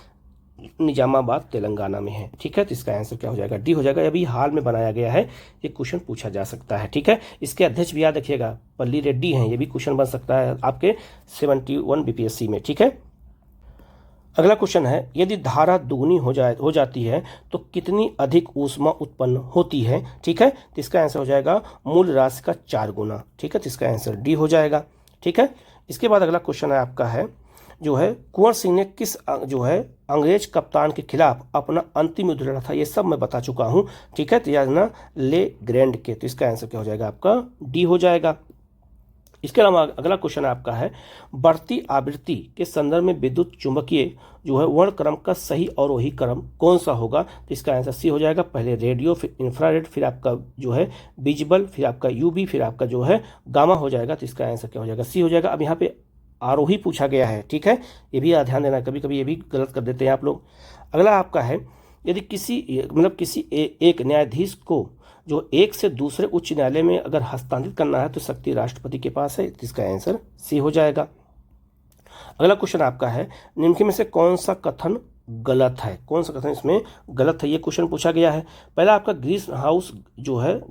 Speaker 2: निजामाबाद तेलंगाना में है। ठीक है, तो इसका आंसर क्या हो जाएगा, डी हो जाएगा। अभी हाल में बनाया गया है, ये क्वेश्चन पूछा जा सकता है। ठीक है, इसके अध्यक्ष भी याद रखिएगा, पल्ली रेड्डी हैं, ये भी क्वेश्चन बन सकता है आपके 71 बीपीएससी में। ठीक है, अगला क्वेश्चन है, यदि धारा दुगनी हो जाती है तो कितनी अधिक ऊष्मा उत्पन्न होती है। ठीक है, तो इसका आंसर हो जाएगा मूल राशि का 4 गुना। ठीक है, तो इसका आंसर डी हो जाएगा। ठीक है, इसके बाद अगला क्वेश्चन है आपका है जो है, कुंवर सिंह ने किस जो है अंग्रेज कप्तान के खिलाफ अपना अंतिम युद्ध लड़ा था, ये सब मैं बता चुका हूँ। ठीक है, तो याद ना ले ग्रैंड के। तो इसका आंसर क्या हो जाएगा आपका, डी हो जाएगा। इसके अलावा अगला क्वेश्चन आपका है, बढ़ती आवृत्ति के संदर्भ में विद्युत चुंबकीय जो है वर्णक्रम का सही अवरोही क्रम कौन सा होगा। तो इसका आंसर सी हो जाएगा। पहले रेडियो, फिर इंफ्रारेड, फिर आपका जो है विजिबल, फिर आपका यूवी, फिर आपका जो है गामा हो जाएगा। तो इसका आंसर क्या हो जाएगा, सी हो जाएगा। अब यहाँ पे आरोही पूछा गया है। ठीक है, ये भी ध्यान देना, कभी कभी ये भी गलत कर देते हैं आप लोग। अगला आपका है, यदि किसी एक न्यायाधीश को जो एक से दूसरे उच्च न्यायालय में अगर हस्तांतरित करना है तो शक्ति राष्ट्रपति के पास है। इसका आंसर सी हो जाएगा। अगला क्वेश्चन आपका है, निम्नलिखित में से कौन सा कथन गलत है, कौन सा कथन इसमें गलत है, ये क्वेश्चन पूछा गया है। पहला आपका ग्रीन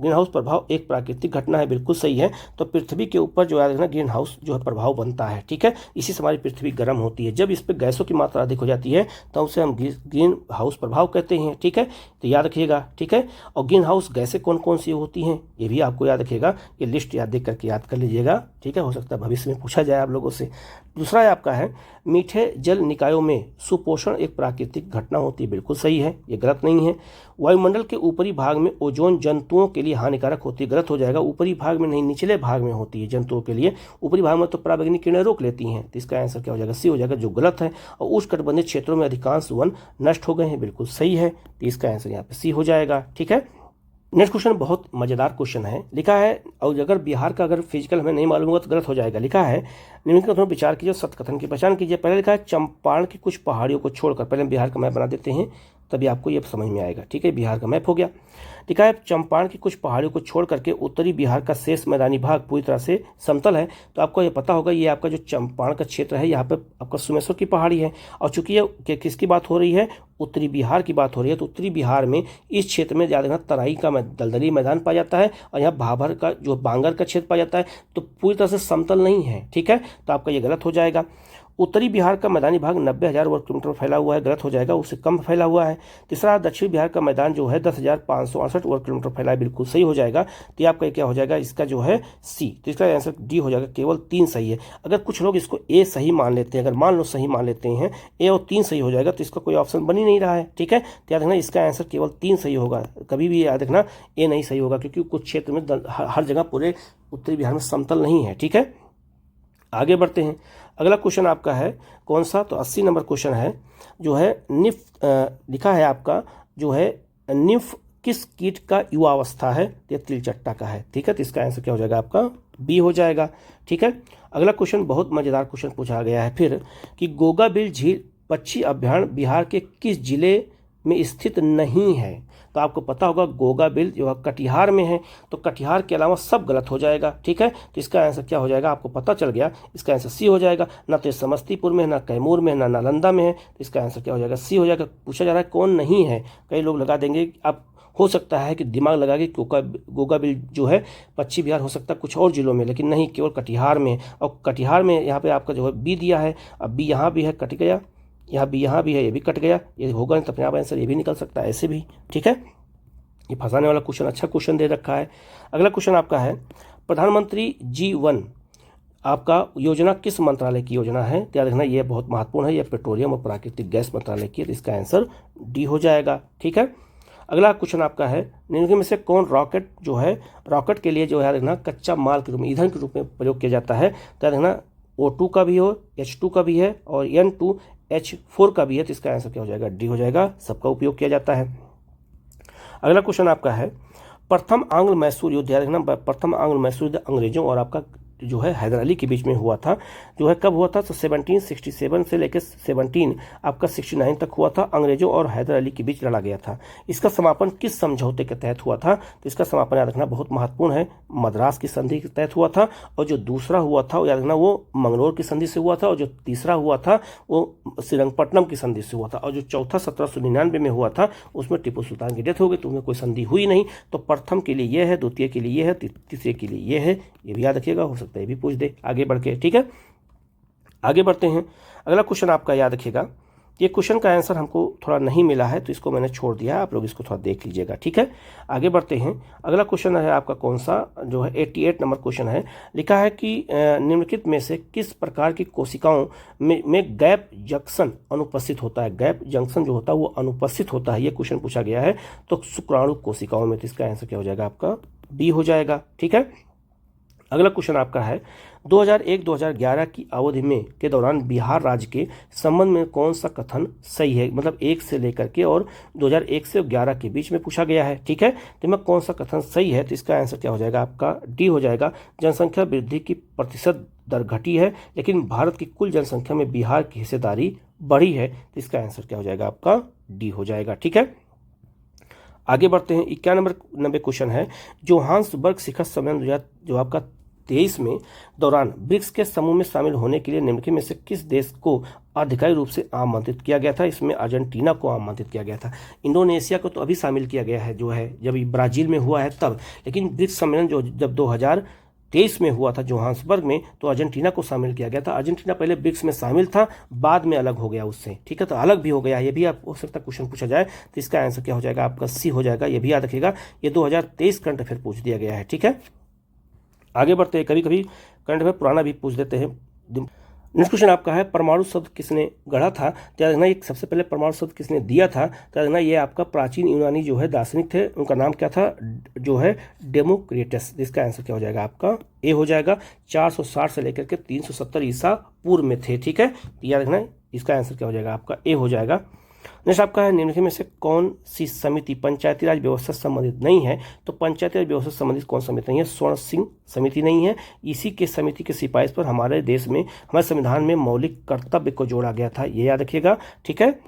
Speaker 2: हाउस प्रभाव एक प्राकृतिक घटना है, बिल्कुल सही है। तो पृथ्वी के ऊपर जो है ग्रीन हाउस जो है प्रभाव बनता है। ठीक है, इसी से हमारी पृथ्वी गर्म होती है। जब इस पर गैसों की मात्रा अधिक हो जाती है तो उसे हम ग्रीन हाउस प्रभाव कहते हैं। ठीक है, तो याद रखिएगा। ठीक है, और ग्रीन हाउस गैसें कौन कौन सी होती हैं ये भी आपको याद रखिएगा, ये लिस्ट याद देख करके याद कर लीजिएगा। ठीक है, हो सकता है भविष्य में पूछा जाए आप लोगों से। दूसरा है आपका है मीठे जल निकायों में सुपोषण एक प्राकृतिक घटना होती है, बिल्कुल सही है, ये गलत नहीं है। वायुमंडल के ऊपरी भाग में ओजोन जंतुओं के लिए हानिकारक होती है, गलत हो जाएगा, ऊपरी भाग में नहीं निचले भाग में होती है जंतुओं के लिए, ऊपरी भाग में तो पराबैंगनी किरणें रोक लेती हैं, तो इसका आंसर क्या हो जाएगा, सी हो जाएगा, जो गलत है। और उष्णकटिबंधीय क्षेत्रों में अधिकांश वन नष्ट हो गए हैं, बिल्कुल सही है, तो इसका आंसर यहाँ पे सी हो जाएगा। ठीक है, नेक्स्ट क्वेश्चन बहुत मजेदार क्वेश्चन है, लिखा है, और अगर बिहार का अगर फिजिकल हमें नहीं मालूम होगा तो गलत हो जाएगा। लिखा है निम्नलिखित कथनों पर विचार कीजिए, सत्य कथन की पहचान कीजिए। पहले लिखा है चंपारण की कुछ पहाड़ियों को छोड़कर, पहले हम बिहार का मैप बना देते हैं तभी आपको ये समझ में आएगा। ठीक है, बिहार का मैप हो गया। लिखा है चंपारण की कुछ पहाड़ियों को छोड़ करके उत्तरी बिहार का शेष मैदानी भाग पूरी तरह से समतल है। तो आपको ये पता होगा ये आपका जो चंपारण का क्षेत्र है यहाँ पे आपका सुमेश्वर की पहाड़ी है, और चूंकि ये किसकी बात हो रही है, उत्तरी बिहार की बात हो रही है, तो उत्तरी बिहार में इस क्षेत्र में ज़्यादा तराई का दलदली मैदान पाया जाता है, और यहाँ भाभर का जो बांगर का क्षेत्र पाया जाता है, तो पूरी तरह से समतल नहीं है। ठीक है, तो आपका ये गलत हो जाएगा। उत्तरी बिहार का मैदानी भाग 90,000 वर्ग किलोमीटर फैला हुआ है, गलत हो जाएगा, उससे कम फैला हुआ है। तीसरा, दक्षिण बिहार का मैदान जो है 10,568 वर्ग किलोमीटर फैला है, बिल्कुल सही हो जाएगा। तो आपका क्या हो जाएगा, इसका जो है सी, तो इसका आंसर डी हो जाएगा, केवल 3 सही है। अगर कुछ लोग इसको ए सही मान लेते हैं, अगर मान लो सही मान लेते हैं ए और 3 सही हो जाएगा, तो इसका कोई ऑप्शन बन ही नहीं रहा है। ठीक है, तो याद रखना इसका आंसर केवल 3 सही होगा, कभी भी याद रखना ए नहीं सही होगा, क्योंकि कुछ क्षेत्र में हर जगह पूरे उत्तरी बिहार में समतल नहीं है। ठीक है, आगे बढ़ते हैं। अगला क्वेश्चन आपका है कौन सा, तो 80 नंबर क्वेश्चन है, जो है लिखा है आपका जो है निम्फ किस कीट का युवावस्था है, ये तिलचट्टा का है। ठीक है, तो इसका आंसर क्या हो जाएगा, आपका बी हो जाएगा। ठीक है, अगला क्वेश्चन बहुत मजेदार क्वेश्चन पूछा गया है फिर कि गोगाबिल झील पक्षी अभ्यारण्य बिहार के किस जिले में स्थित नहीं है। तो आपको पता होगा गोगाबिल जो है कटिहार में है, तो कटिहार के अलावा सब गलत हो जाएगा। ठीक है, तो इसका आंसर क्या हो जाएगा, आपको पता चल गया, इसका आंसर सी हो जाएगा। ना तो समस्तीपुर में है, ना कैमूर में, ना नालंदा में है, तो इसका आंसर क्या हो जाएगा, सी हो जाएगा। पूछा जा रहा है कौन नहीं है, कई लोग लगा देंगे, आप हो सकता है कि दिमाग लगा के गोगाबिल जो है पश्चिम बिहार हो सकता है कुछ और जिलों में, लेकिन नहीं, केवल कटिहार में। और कटिहार में यहाँ पे आपका जो है बी दिया है, अब बी यहाँ भी है, कट गया, यहाँ भी है, ये भी कट गया, ये होगा नहीं तो अपने आप आंसर ये भी निकल सकता है ऐसे भी। ठीक है, ये फंसाने वाला क्वेश्चन, अच्छा क्वेश्चन दे रखा है। अगला क्वेश्चन आपका है प्रधानमंत्री G1 आपका योजना किस मंत्रालय की योजना है, तो याद रखना ये बहुत महत्वपूर्ण है, ये पेट्रोलियम और प्राकृतिक गैस मंत्रालय की है, तो इसका आंसर डी हो जाएगा। ठीक है, अगला क्वेश्चन आपका है निम्नलिखित में से कौन रॉकेट जो है, रॉकेट के लिए जो है रखना कच्चा माल के रूप में, ईंधन के रूप में प्रयोग किया जाता है, तो याद रखना O2 का भी हो, H2 का भी है और N2H4 का भी है, तो इसका आंसर क्या हो जाएगा, डी हो जाएगा, सबका उपयोग किया जाता है। अगला क्वेश्चन आपका है प्रथम आंग्ल मैसूर युद्ध, याद रखना प्रथम आंग्ल मैसूर युद्ध अंग्रेजों और आपका जो है हैदर अली के बीच में हुआ था, जो है कब हुआ था, तो 1767 से लेकर 17 आपका 69 तक हुआ था, अंग्रेजों और हैदर अली के बीच लड़ा गया था। इसका समापन किस समझौते के तहत हुआ था, तो इसका समापन याद रखना बहुत महत्वपूर्ण है, मद्रास की संधि के तहत हुआ था, और जो दूसरा हुआ था वो याद रखना वो मंगलोर की संधि से हुआ था, और जो तीसरा हुआ था वो श्रीरंगपट्टनम की संधि से हुआ था, और जो चौथा 1799 में हुआ था उसमें टीपू सुल्तान की डेथ हो गई, तो उनमें कोई संधि हुई नहीं। तो प्रथम के लिए ये है, द्वितीय के लिए ये है, तीसरे के लिए ये है, ये भी याद रखिएगा, हो सकता है ये भी पूछ दे आगे बढ़ के। ठीक है, आगे बढ़ते हैं। अगला क्वेश्चन आपका याद रखिएगा, ये क्वेश्चन का आंसर हमको थोड़ा नहीं मिला है तो इसको मैंने छोड़ दिया है, आप लोग इसको थोड़ा देख लीजिएगा। ठीक है, आगे बढ़ते हैं। अगला क्वेश्चन है आपका कौन सा, जो है 88 नंबर क्वेश्चन है, लिखा है कि निम्नलिखित में से किस प्रकार की कोशिकाओं में गैप जंक्शन अनुपस्थित होता है, गैप जंक्शन जो होता है वो अनुपस्थित होता है, ये क्वेश्चन पूछा गया है, तो शुक्राणु कोशिकाओं में, तो इसका आंसर क्या हो जाएगा, आपका बी हो जाएगा। ठीक है, अगला क्वेश्चन आपका है 2001-2011 की अवधि में के दौरान बिहार राज्य के संबंध में कौन सा कथन सही है, मतलब 1 से लेकर के और 2001 से 11 के बीच में पूछा गया है। ठीक है, तो मैं कौन सा कथन सही है, तो इसका आंसर क्या हो जाएगा, आपका डी हो जाएगा। जनसंख्या वृद्धि की प्रतिशत दर घटी है, लेकिन भारत की कुल जनसंख्या में बिहार की हिस्सेदारी बढ़ी है, तो इसका आंसर क्या हो जाएगा, आपका डी हो जाएगा। ठीक है, आगे बढ़ते हैं। 91 नंबर क्वेश्चन है जोहान्सबर्ग शिखर सम्मेलन जो आपका 23 में दौरान ब्रिक्स के समूह में शामिल होने के लिए निम्नलिखित में से किस देश को आधिकारिक रूप से आमंत्रित किया गया था। इसमें अर्जेंटीना को आमंत्रित किया गया था, इंडोनेशिया को तो अभी शामिल किया गया है, जो है जब ब्राजील में हुआ है तब, लेकिन ब्रिक्स सम्मेलन जो जब 2023 में हुआ था जोहान्सबर्ग में, तो अर्जेंटीना को शामिल किया गया था। अर्जेंटीना पहले ब्रिक्स में शामिल था, बाद में अलग हो गया उससे। ठीक है, तो अलग भी हो गया, ये भी आप हो सकता है क्वेश्चन पूछा जाए, तो इसका आंसर क्या हो जाएगा, आपका सी हो जाएगा। ये भी याद रखिएगा, ये 2023 करंट अफेयर पूछ दिया गया है। ठीक है, आगे बढ़ते हैं। कभी कभी करंट अफेयर पुराना भी पूछ देते हैं। नेक्स्ट क्वेश्चन आपका है परमाणु शब्द किसने गढ़ा था। तो याद रखना ये सबसे पहले परमाणु शब्द किसने दिया था। तो याद रखना ये आपका प्राचीन यूनानी जो है दार्शनिक थे, उनका नाम क्या था, जो है डेमोक्रिटस। इसका आंसर क्या हो जाएगा आपका ए हो जाएगा। 460 से लेकर के 370 ईसा पूर्व में थे। ठीक है, तो याद रखना इसका आंसर क्या हो जाएगा आपका ए हो जाएगा। नेक्स्ट आपका है निम्नलिखित में से कौन सी समिति पंचायती राज व्यवस्था से संबंधित नहीं है। तो पंचायती राज व्यवस्था से संबंधित कौन समिति नहीं है, स्वर्ण सिंह समिति नहीं है। इसी के समिति की सिफारिश पर हमारे देश में, हमारे संविधान में मौलिक कर्तव्य को जोड़ा गया था, ये याद रखिएगा। ठीक है,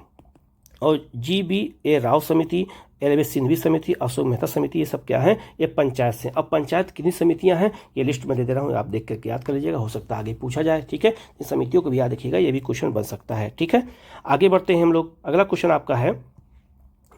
Speaker 2: और GBA राव समिति, LV सिंघवी समिति, अशोक मेहता समिति, ये सब क्या है, ये पंचायत से। अब पंचायत कितनी समितियां हैं ये लिस्ट में दे दे रहा हूँ, आप देख करके याद कर लीजिएगा, हो सकता है आगे पूछा जाए। ठीक है, इन समितियों को भी याद रखिएगा, ये भी क्वेश्चन बन सकता है। ठीक है, आगे बढ़ते हैं हम लोग। अगला क्वेश्चन आपका है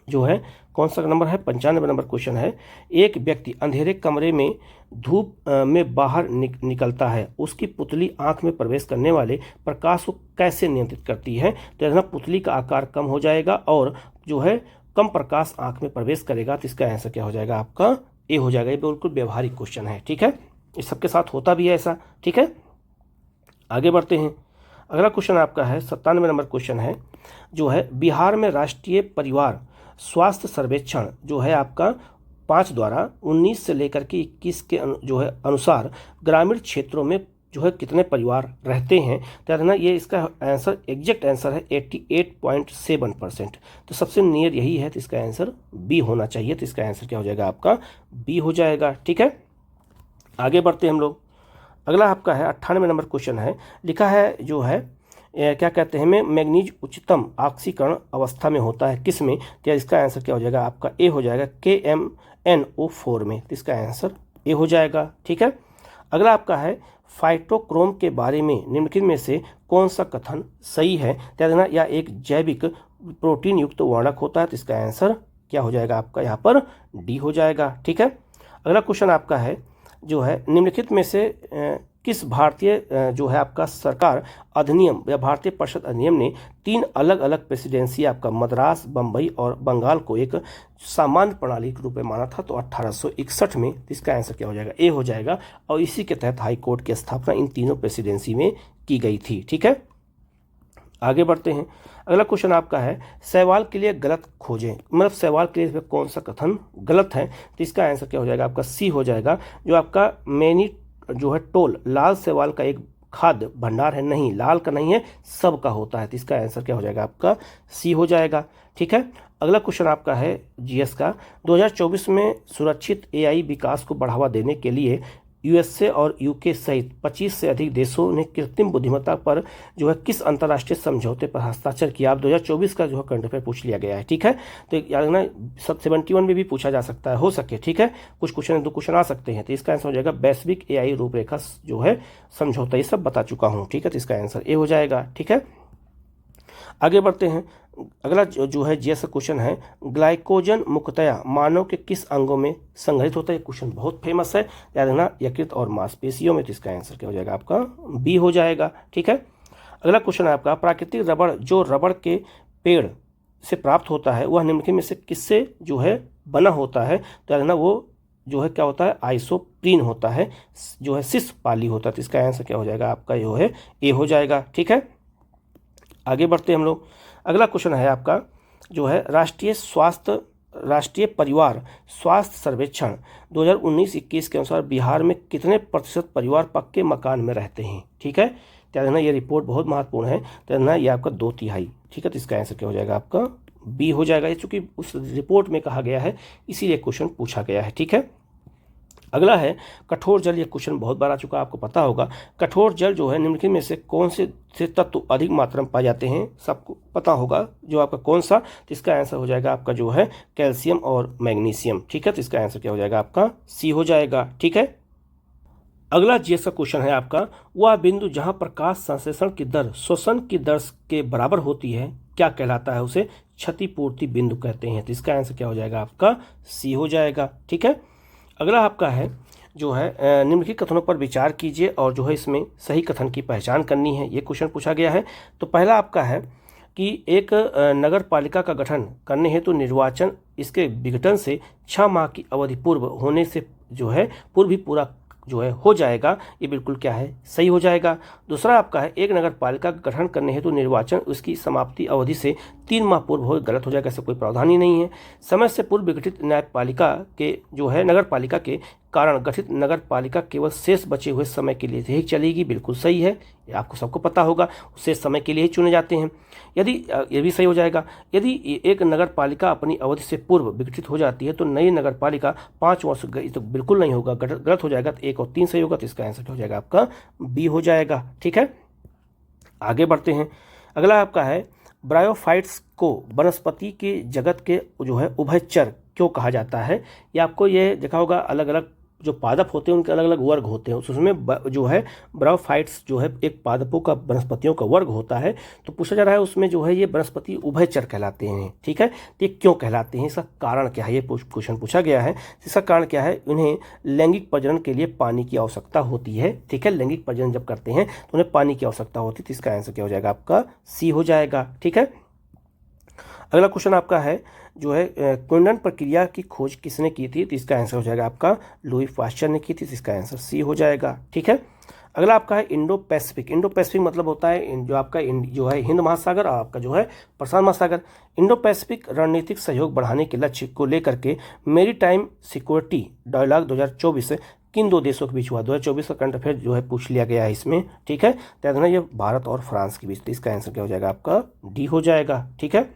Speaker 2: जो है कौन सा नंबर है, 95 नंबर क्वेश्चन है। एक व्यक्ति अंधेरे कमरे में धूप में बाहर निकलता है, उसकी पुतली आंख में प्रवेश करने वाले प्रकाश को कैसे नियंत्रित करती है। तो यह पुतली का आकार कम हो जाएगा और जो है कम प्रकाश आंख में प्रवेश करेगा। तो इसका आंसर क्या हो जाएगा आपका ए हो जाएगा। ये बिल्कुल व्यवहारिक क्वेश्चन है। ठीक है, इस सबके साथ होता भी है ऐसा। ठीक है, आगे बढ़ते हैं। अगला क्वेश्चन आपका है 97 नंबर क्वेश्चन है जो है बिहार में राष्ट्रीय परिवार स्वास्थ्य सर्वेक्षण जो है आपका 5 द्वारा 19 से लेकर के 21 के जो है अनुसार ग्रामीण क्षेत्रों में जो है कितने परिवार रहते हैं। तो याद रखना ये इसका आंसर एग्जैक्ट आंसर है 88.7%। तो सबसे नियर यही है, तो इसका आंसर बी होना चाहिए। तो इसका आंसर क्या हो जाएगा आपका बी हो जाएगा। ठीक है, आगे बढ़ते हैं हम लोग। अगला आपका है 98 नंबर क्वेश्चन है, लिखा है जो है क्या कहते हैं में मैग्नीज उच्चतम ऑक्सीकरण अवस्था में होता है किस में। तो इसका आंसर क्या हो जाएगा आपका ए हो जाएगा KMnO4 में। तो इसका आंसर ए हो जाएगा। ठीक है, अगला आपका है फाइटोक्रोम के बारे में निम्नलिखित में से कौन सा कथन सही है। तो याद रखना यह एक जैविक प्रोटीन युक्त वर्णक होता है। तो इसका आंसर क्या हो जाएगा आपका यहाँ पर डी हो जाएगा। ठीक है, अगला क्वेश्चन आपका है जो है निम्नलिखित में से किस भारतीय जो है आपका सरकार अधिनियम या भारतीय परिषद अधिनियम ने 3 अलग अलग प्रेसिडेंसी आपका मद्रास, बम्बई और बंगाल को एक सामान्य प्रणाली के रूप में माना था। तो 1861 में। इसका आंसर क्या हो जाएगा ए हो जाएगा। और इसी के तहत हाई कोर्ट की स्थापना इन तीनों प्रेसिडेंसी में की गई थी। ठीक है, आगे बढ़ते हैं। अगला क्वेश्चन आपका है सवाल के लिए गलत खोजें, मतलब सवाल के लिए कौन सा कथन गलत है। तो इसका आंसर क्या हो जाएगा आपका सी हो जाएगा। जो आपका मैनी जो है टोल लाल शैवाल का एक खाद्य भंडार है, नहीं लाल का नहीं है, सब का होता है। तो इसका आंसर क्या हो जाएगा आपका सी हो जाएगा। ठीक है, अगला क्वेश्चन आपका है GS का 2024 में सुरक्षित AI विकास को बढ़ावा देने के लिए USA और UK सहित 25 से अधिक देशों ने कृत्रिम बुद्धिमत्ता पर जो है किस अंतर्राष्ट्रीय समझौते पर हस्ताक्षर किया। आप 2024 का जो है करंट अफेयर पूछ लिया गया है। ठीक है, तो याद रखना 71 में भी पूछा जा सकता है, हो सके। ठीक है, कुछ क्वेश्चन 2 क्वेश्चन आ सकते हैं। तो इसका आंसर हो जाएगा वैश्विक AI रूपरेखा जो है समझौता, ये सब बता चुका हूँ। ठीक है, तो इसका आंसर ए हो जाएगा। ठीक है, आगे बढ़ते हैं। अगला जो है GS क्वेश्चन है ग्लाइकोजन मुख्यतया मानव के किस अंगों में संग्रहित होता है। क्वेश्चन बहुत फेमस है, याद रखना यकृत और मांसपेशियों में। तो इसका आंसर क्या हो जाएगा आपका बी हो जाएगा। ठीक है, अगला क्वेश्चन है आपका प्राकृतिक रबड़ जो रबड़ के पेड़ से प्राप्त होता है वह निम्नलिखित में से किससे जो है बना होता है। तो याद रखना वो जो है क्या होता है आइसोप्रीन होता है, जो है सिस पाली होता है। तो इसका आंसर क्या हो जाएगा आपका जो है ए हो जाएगा। ठीक है, आगे बढ़ते हैं हम लोग। अगला क्वेश्चन है आपका जो है राष्ट्रीय परिवार स्वास्थ्य सर्वेक्षण 2019-21 के अनुसार बिहार में कितने प्रतिशत परिवार पक्के मकान में रहते हैं। ठीक है, तो याद ये रिपोर्ट बहुत महत्वपूर्ण है। तो ये आपका 2/3। ठीक है, तो इसका आंसर क्या हो जाएगा आपका बी हो जाएगा। ये चूंकि उस रिपोर्ट में कहा गया है इसीलिए क्वेश्चन पूछा गया है। ठीक है, अगला है कठोर जल। ये क्वेश्चन बहुत बार आ चुका है, आपको पता होगा। कठोर जल जो है निम्नलिखित में से कौन से तत्व अधिक मात्रा में पाए जाते हैं, सबको पता होगा जो आपका कौन सा। तो इसका आंसर हो जाएगा आपका जो है कैल्शियम और मैग्नीशियम। ठीक है, तो इसका आंसर क्या हो जाएगा आपका सी हो जाएगा। ठीक है, अगला GS का क्वेश्चन है आपका वह बिंदु जहां प्रकाश संश्लेषण की दर शोषण की दर के बराबर होती है क्या कहलाता है, उसे क्षतिपूर्ति बिंदु कहते हैं। तो इसका आंसर क्या हो जाएगा आपका सी हो जाएगा। ठीक है, अगला आपका है जो है निम्नलिखित कथनों पर विचार कीजिए और जो है इसमें सही कथन की पहचान करनी है, ये क्वेश्चन पूछा गया है। तो पहला आपका है कि एक नगर पालिका का गठन करने हेतु निर्वाचन इसके विघटन से 6 माह की अवधि पूर्व होने से जो है पूर्व ही पूरा जो है हो जाएगा, ये बिल्कुल क्या है, सही हो जाएगा। दूसरा आपका है एक नगर पालिका का गठन करने हेतु निर्वाचन उसकी समाप्ति अवधि से 3 माह पूर्व हो, गलत हो जाएगा, ऐसा कोई प्रावधान ही नहीं है। समय से पूर्व विघटित न्यायपालिका के जो है नगर पालिका के कारण गठित नगर पालिका केवल शेष बचे हुए समय के लिए ही चलेगी, बिल्कुल सही है, ये आपको सबको पता होगा, शेष समय के लिए ही चुने जाते हैं। यदि ये भी सही हो जाएगा, यदि एक नगर पालिका अपनी अवधि से पूर्व विघटित हो जाती है तो नई नगर पालिका 5 वर्ष तो बिल्कुल नहीं होगा, गलत हो जाएगा, तो 1 और 3 सही होगा, तो इसका आंसर हो जाएगा आपका बी हो जाएगा। ठीक है, आगे बढ़ते हैं। अगला आपका है ब्रायोफाइट्स को वनस्पति के जगत के जो है उभयचर क्यों कहा जाता है। ये आपको ये देखा होगा, अलग अलग जो पादप होते हैं उनके अलग अलग वर्ग होते हैं, उसमें जो है ब्रायोफाइट्स जो है एक पादपों का वनस्पतियों का वर्ग होता है। तो पूछा जा रहा है उसमें जो है ये वनस्पति उभयचर कहलाते हैं। ठीक है, तो ये क्यों कहलाते हैं, इसका कारण क्या है, ये क्वेश्चन पूछा गया है। इसका कारण क्या है, उन्हें लैंगिक प्रजनन के लिए पानी की आवश्यकता होती है। ठीक है, लैंगिक प्रजनन जब करते हैं तो उन्हें पानी की आवश्यकता होती है, तो इसका आंसर क्या हो जाएगा, आपका सी हो जाएगा। ठीक है, अगला क्वेश्चन आपका है जो है क्विंडन प्रक्रिया की खोज किसने की थी, तो इसका आंसर हो जाएगा आपका लुई पाश्चर ने की थी, तो इसका आंसर सी हो जाएगा। ठीक है, अगला आपका है इंडो पैसिफिक। इंडो पैसिफिक मतलब होता है जो आपका जो है हिंद महासागर और आपका जो है प्रशांत महासागर। इंडो पैसिफिक रणनीतिक सहयोग बढ़ाने के लक्ष्य को लेकर के मेरीटाइम सिक्योरिटी डायलॉग 2024 किन 2 देशों के बीच हुआ। 2024 का करंट अफेयर जो है पूछ लिया गया है इसमें। ठीक है, याद रखना ये भारत और फ्रांस के बीच, तो इसका आंसर क्या हो जाएगा, आपका डी हो जाएगा। ठीक है,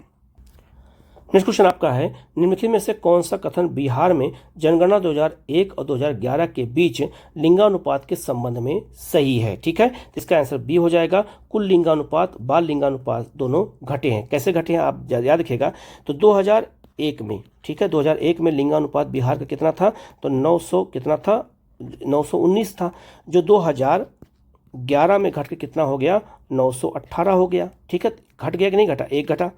Speaker 2: नेक्स्ट क्वेश्चन आपका है निम्नलिखित में से कौन सा कथन बिहार में जनगणना 2001 और 2011 के बीच लिंगानुपात के संबंध में सही है। ठीक है, तो इसका आंसर बी हो जाएगा। कुल लिंगानुपात बाल लिंगानुपात दोनों घटे हैं। कैसे घटे हैं आप याद रखिएगा, तो 2001 में, ठीक है, 2001 में लिंगानुपात बिहार का कितना था, तो 900 कितना था, 919 था, जो 2011 में घट के कितना हो गया, 918 हो गया। ठीक है, घट गया कि नहीं घटा, एक घटा।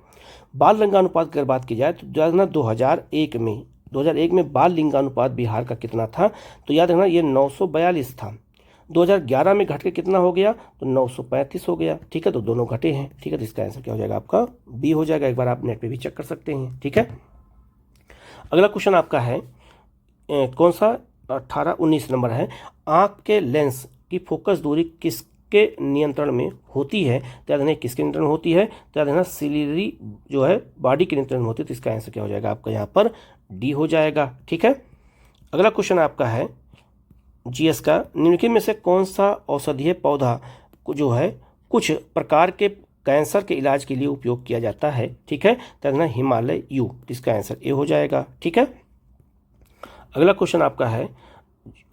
Speaker 2: बाल लिंगानुपात की अगर बात की जाए तो 2001 में बाल लिंगानुपात बिहार का कितना था, तो याद रखना ये 942 था। 2011 में घट के कितना हो गया, तो 935 हो गया। ठीक है, तो दोनों घटे हैं। ठीक है, तो इसका आंसर क्या हो जाएगा, आपका बी हो जाएगा। एक बार आप नेट पे भी चेक कर सकते हैं। ठीक है, अगला क्वेश्चन आपका है कौन सा, 18-19 नंबर है। आँख के लेंस की फोकस दूरी किसके नियंत्रण में होती है, तो याद रखना किसके नियंत्रण में होती है, तो याद रखना सिलियरी जो है बॉडी के नियंत्रण में होती है, तो इसका आंसर क्या हो जाएगा, आपका यहाँ पर डी हो जाएगा। ठीक है, अगला क्वेश्चन आपका है जीएस का, निम्नलिखित में से कौन सा औषधीय पौधा जो है कुछ प्रकार के कैंसर के इलाज के लिए उपयोग किया जाता है। ठीक है, तो याद रखना हिमालय यू, इसका आंसर ए हो जाएगा। ठीक है, अगला क्वेश्चन आपका है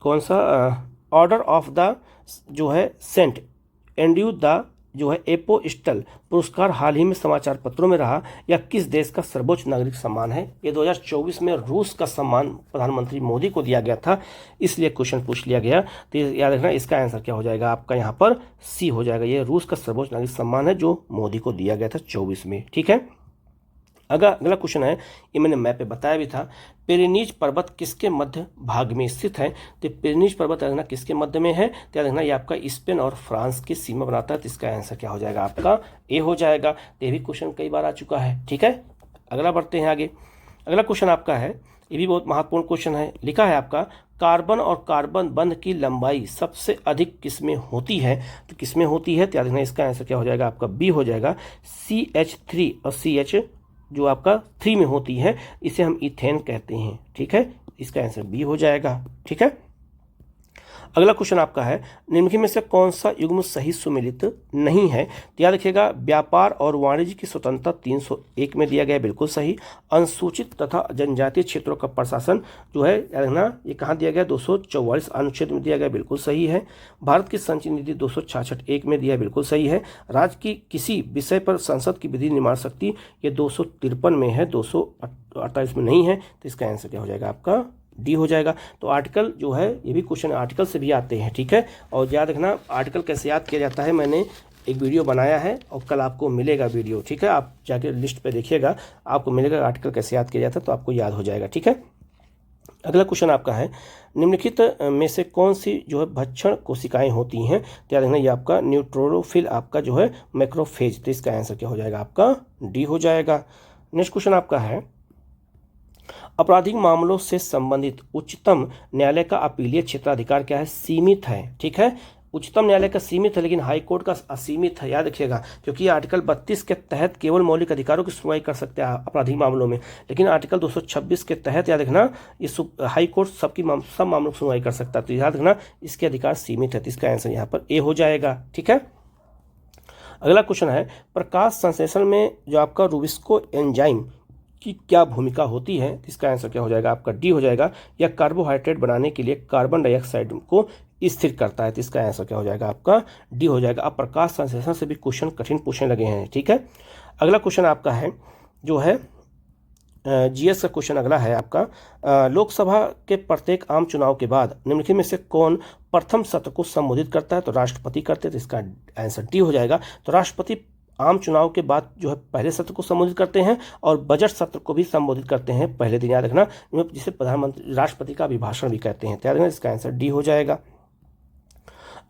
Speaker 2: कौन सा, ऑर्डर ऑफ द जो है सेंट एंड्रयू द जो है एपोस्टल पुरस्कार हाल ही में समाचार पत्रों में रहा, या किस देश का सर्वोच्च नागरिक सम्मान है। ये 2024 में रूस का सम्मान प्रधानमंत्री मोदी को दिया गया था, इसलिए क्वेश्चन पूछ लिया गया। तो याद रखना इसका आंसर क्या हो जाएगा, आपका यहाँ पर सी हो जाएगा। ये रूस का सर्वोच्च नागरिक सम्मान है जो मोदी को दिया गया था 24 में। ठीक है, अगला क्वेश्चन है, ये मैंने मैप पे बताया भी था, पिरेनीज पर्वत किसके मध्य भाग में स्थित है। तो पिरेनीज पर्वत देखना किसके मध्य में है, तो देखना ये आपका स्पेन और फ्रांस की सीमा बनाता है, तो इसका आंसर क्या हो जाएगा, आपका ए हो जाएगा। तो ये भी क्वेश्चन कई बार आ चुका है। ठीक है, अगला बढ़ते हैं आगे। अगला क्वेश्चन आपका है, ये भी बहुत महत्वपूर्ण क्वेश्चन है। लिखा है आपका कार्बन और कार्बन बंध की लंबाई सबसे अधिक किसमें होती है, तो किसमें होती है, तो याद रखना इसका आंसर क्या हो जाएगा, आपका बी हो जाएगा। CH3 और CH जो आपका 3 में होती है, इसे हम इथेन कहते हैं। ठीक है, इसका आंसर बी हो जाएगा। ठीक है, अगला क्वेश्चन आपका है, निम्नलिखित में से कौन सा युग्म सही सुमेलित नहीं है, तो याद रखिएगा व्यापार और वाणिज्य की स्वतंत्रता 301 में दिया गया है, बिल्कुल सही। अनुसूचित तथा जनजातीय क्षेत्रों का प्रशासन जो है याद रखना ये कहाँ दिया गया, 244 अनुच्छेद में दिया गया, बिल्कुल सही है। भारत की संचय नीति 266(1) में दिया है, बिल्कुल सही है। राज्य की किसी विषय पर संसद की विधि निर्माण शक्ति ये 253 में है, 248 में नहीं है, तो इसका आंसर क्या हो जाएगा, आपका डी हो जाएगा। तो आर्टिकल जो है ये भी क्वेश्चन आर्टिकल से भी आते हैं। ठीक है, और याद रखना आर्टिकल कैसे याद किया जाता है, मैंने एक वीडियो बनाया है और कल आपको मिलेगा वीडियो। ठीक है, आप जाके लिस्ट पे देखिएगा, आपको मिलेगा आर्टिकल कैसे याद किया जाता है, तो आपको याद हो जाएगा। ठीक है, अगला क्वेश्चन आपका है, निम्नलिखित में से कौन सी जो है भक्षण कोशिकाएं होती हैं, तो याद रखना ये आपका न्यूट्रोफिल आपका जो है मैक्रोफेज, तो इसका आंसर क्या हो जाएगा, आपका डी हो जाएगा। नेक्स्ट क्वेश्चन आपका है, आपराधिक मामलों से संबंधित उच्चतम न्यायालय का अपीलीय क्षेत्राधिकार क्या है? सीमित है। ठीक है, उच्चतम न्यायालय का सीमित है लेकिन हाई कोर्ट का असीमित है, याद रखिएगा, क्योंकि आर्टिकल 32 के तहत केवल मौलिक अधिकारों की सुनवाई कर सकते हैं आपराधिक मामलों में, लेकिन आर्टिकल 226 के तहत याद रखना ये हाई कोर्ट सब मामलों की सुनवाई कर सकता है। तो याद रखना इसके अधिकार सीमित है, तो इसका आंसर यहाँ पर ए हो जाएगा। ठीक है, अगला क्वेश्चन है प्रकाश संश्लेषण में जो आपका रूबिस्को एंजाइम की क्या भूमिका होती है? इसका आंसर क्या हो जाएगा? आपका डी हो जाएगा। यह कार्बोहाइड्रेट बनाने के लिए कार्बन डाइऑक्साइड को स्थिर करता है, तो इसका आंसर क्या हो जाएगा? आपका डी हो जाएगा। अब प्रकाश संश्लेषण से भी क्वेश्चन कठिन पूछने लगे हैं। ठीक है, अगला क्वेश्चन आपका है जो है जीएस का क्वेश्चन अगला है आपका, लोकसभा के प्रत्येक आम चुनाव के बाद निम्नलिखित में से कौन प्रथम सत्र को संबोधित करता है? तो राष्ट्रपति करते हैं, तो इसका आंसर डी हो जाएगा। तो राष्ट्रपति आम चुनाव के बाद जो है पहले सत्र को संबोधित करते हैं और बजट सत्र को भी संबोधित करते हैं पहले दिन, याद रखना, जिसे प्रधानमंत्री राष्ट्रपति का अभिभाषण भी कहते हैं। याद रखना इसका आंसर डी हो जाएगा।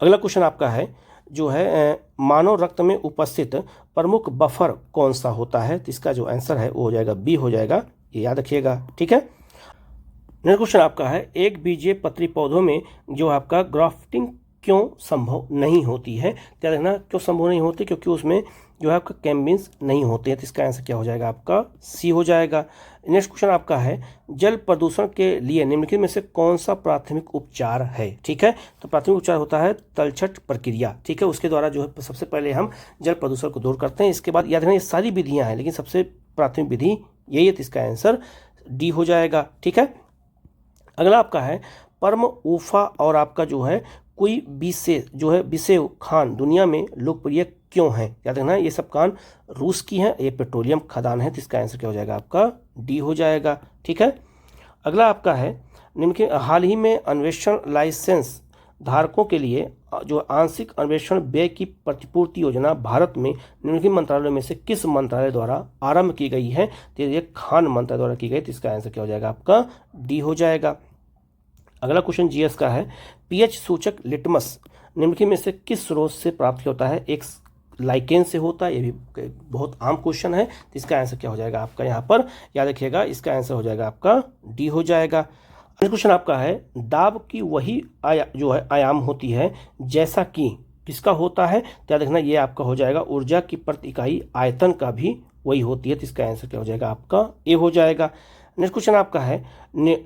Speaker 2: अगला क्वेश्चन आपका है जो है मानव रक्त में उपस्थित प्रमुख बफर कौन सा होता है? तो इसका जो आंसर है वो हो जाएगा बी हो जाएगा, ये याद रखिएगा। ठीक है, नेक्स्ट क्वेश्चन आपका है एक बीजीय पत्री पौधों में जो आपका ग्राफ्टिंग क्यों संभव नहीं होती है? याद रखना क्यों संभव नहीं होती, क्योंकि उसमें जो है आपका कैम्बिन्स नहीं होते हैं, तो इसका आंसर क्या हो जाएगा? आपका सी हो जाएगा। नेक्स्ट क्वेश्चन आपका है जल प्रदूषण के लिए निम्नलिखित में से कौन सा प्राथमिक उपचार है? ठीक है, तो प्राथमिक उपचार होता है तलछट प्रक्रिया। ठीक है, उसके द्वारा जो है सबसे पहले हम जल प्रदूषण को दूर करते हैं। इसके बाद याद रखना ये सारी विधियां हैं लेकिन सबसे प्राथमिक विधि यही है, तो इसका आंसर डी हो जाएगा। ठीक है, अगला आपका है परम ऊफा और आपका जो है कोई बिसेव खान दुनिया में लोकप्रिय क्यों है? याद रखना ये सब खान रूस की हैं, ये पेट्रोलियम खदान है, तो इसका आंसर क्या हो जाएगा? आपका डी हो जाएगा। ठीक है, अगला आपका है निम्नलिखित हाल ही में अन्वेषण लाइसेंस धारकों के लिए जो आंशिक अन्वेषण व्यय की प्रतिपूर्ति योजना भारत में निम्नलिखित मंत्रालयों में से किस मंत्रालय द्वारा आरंभ की गई है? तो ये खान मंत्रालय द्वारा की गई, तो इसका आंसर क्या हो जाएगा? आपका डी हो जाएगा। अगला क्वेश्चन जीएस का है पीएच सूचक लिटमस निम्नलिखित में से किस स्रोत से प्राप्त होता है? एक लाइकेन से होता है, ये भी बहुत आम क्वेश्चन है, तो इसका आंसर क्या हो जाएगा? आपका यहाँ पर याद रखिएगा, इसका आंसर हो जाएगा आपका डी हो जाएगा। अगला क्वेश्चन आपका है दाब की वही जो है आयाम होती है जैसा कि किसका होता है? तो याद रखना ये आपका हो जाएगा ऊर्जा की प्रति इकाई आयतन का भी वही होती है, तो इसका आंसर क्या हो जाएगा? आपका ए हो जाएगा। नेक्स्ट क्वेश्चन आपका है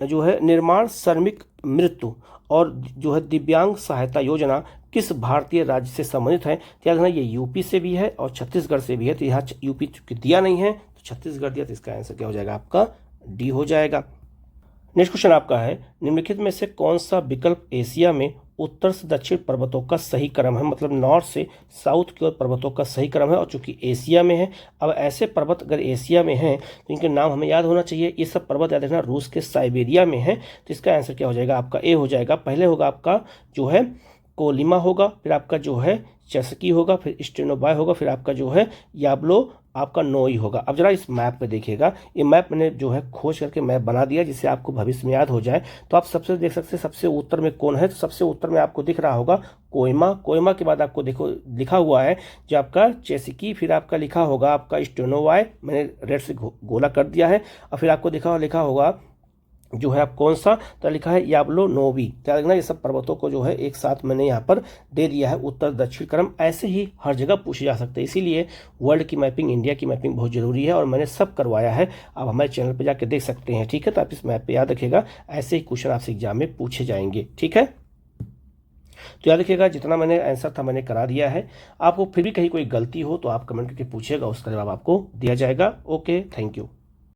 Speaker 2: जो है निर्माण श्रमिक मृत्यु और जो है दिव्यांग सहायता योजना किस भारतीय राज्य से संबंधित है? तो याद रखना ये यूपी से भी है और छत्तीसगढ़ से भी है, तो यहाँ यूपी चूंकि दिया नहीं है तो छत्तीसगढ़ दिया, तो इसका आंसर क्या हो जाएगा? आपका डी हो जाएगा। नेक्स्ट क्वेश्चन आपका है निम्नलिखित में से कौन सा विकल्प एशिया में उत्तर से दक्षिण पर्वतों का सही क्रम है? मतलब नॉर्थ से साउथ की ओर पर्वतों का सही क्रम है, और चूंकि एशिया में है, अब ऐसे पर्वत अगर एशिया में हैं तो इनके नाम हमें याद होना चाहिए। ये सब पर्वत याद रखना रूस के साइबेरिया में है, तो इसका आंसर क्या हो जाएगा? आपका ए हो जाएगा। पहले होगा आपका जो है कोलिमा होगा, फिर आपका जो है चस्की होगा, फिर स्टेनोबाय होगा, फिर आपका जो है याब्लो आपका नोई होगा। अब जरा इस मैप पे देखिएगा, ये मैप मैंने जो है खोज करके मैप बना दिया जिससे आपको भविष्य में याद हो जाए। तो आप सबसे देख सकते हैं सबसे उत्तर में कौन है, तो सबसे उत्तर में आपको दिख रहा होगा कोहिमा। कोहिमा के बाद आपको देखो लिखा हुआ है जो आपका चेसिकी, फिर आपका लिखा होगा आपका स्टेनोवाय, मैंने रेड से गोला कर दिया है, और फिर आपको लिखा होगा जो है आप कौन सा, तो लिखा है याब्लो नोवी। क्या देखना ये सब पर्वतों को जो है एक साथ मैंने यहाँ पर दे दिया है उत्तर दक्षिण क्रम। ऐसे ही हर जगह पूछे जा सकते हैं, इसीलिए वर्ल्ड की मैपिंग, इंडिया की मैपिंग बहुत जरूरी है और मैंने सब करवाया है, आप हमारे चैनल पर जाकर देख सकते हैं। ठीक है, तो आप इस मैप पे याद रखिएगा, ऐसे ही क्वेश्चन आपसे एग्जाम में पूछे जाएंगे। ठीक है, तो याद रखिएगा जितना मैंने आंसर था मैंने करा दिया है। आपको फिर भी कहीं कोई गलती हो तो आप कमेंट करके पूछिएगा, उसका जवाब आपको दिया जाएगा। Okay, thank you.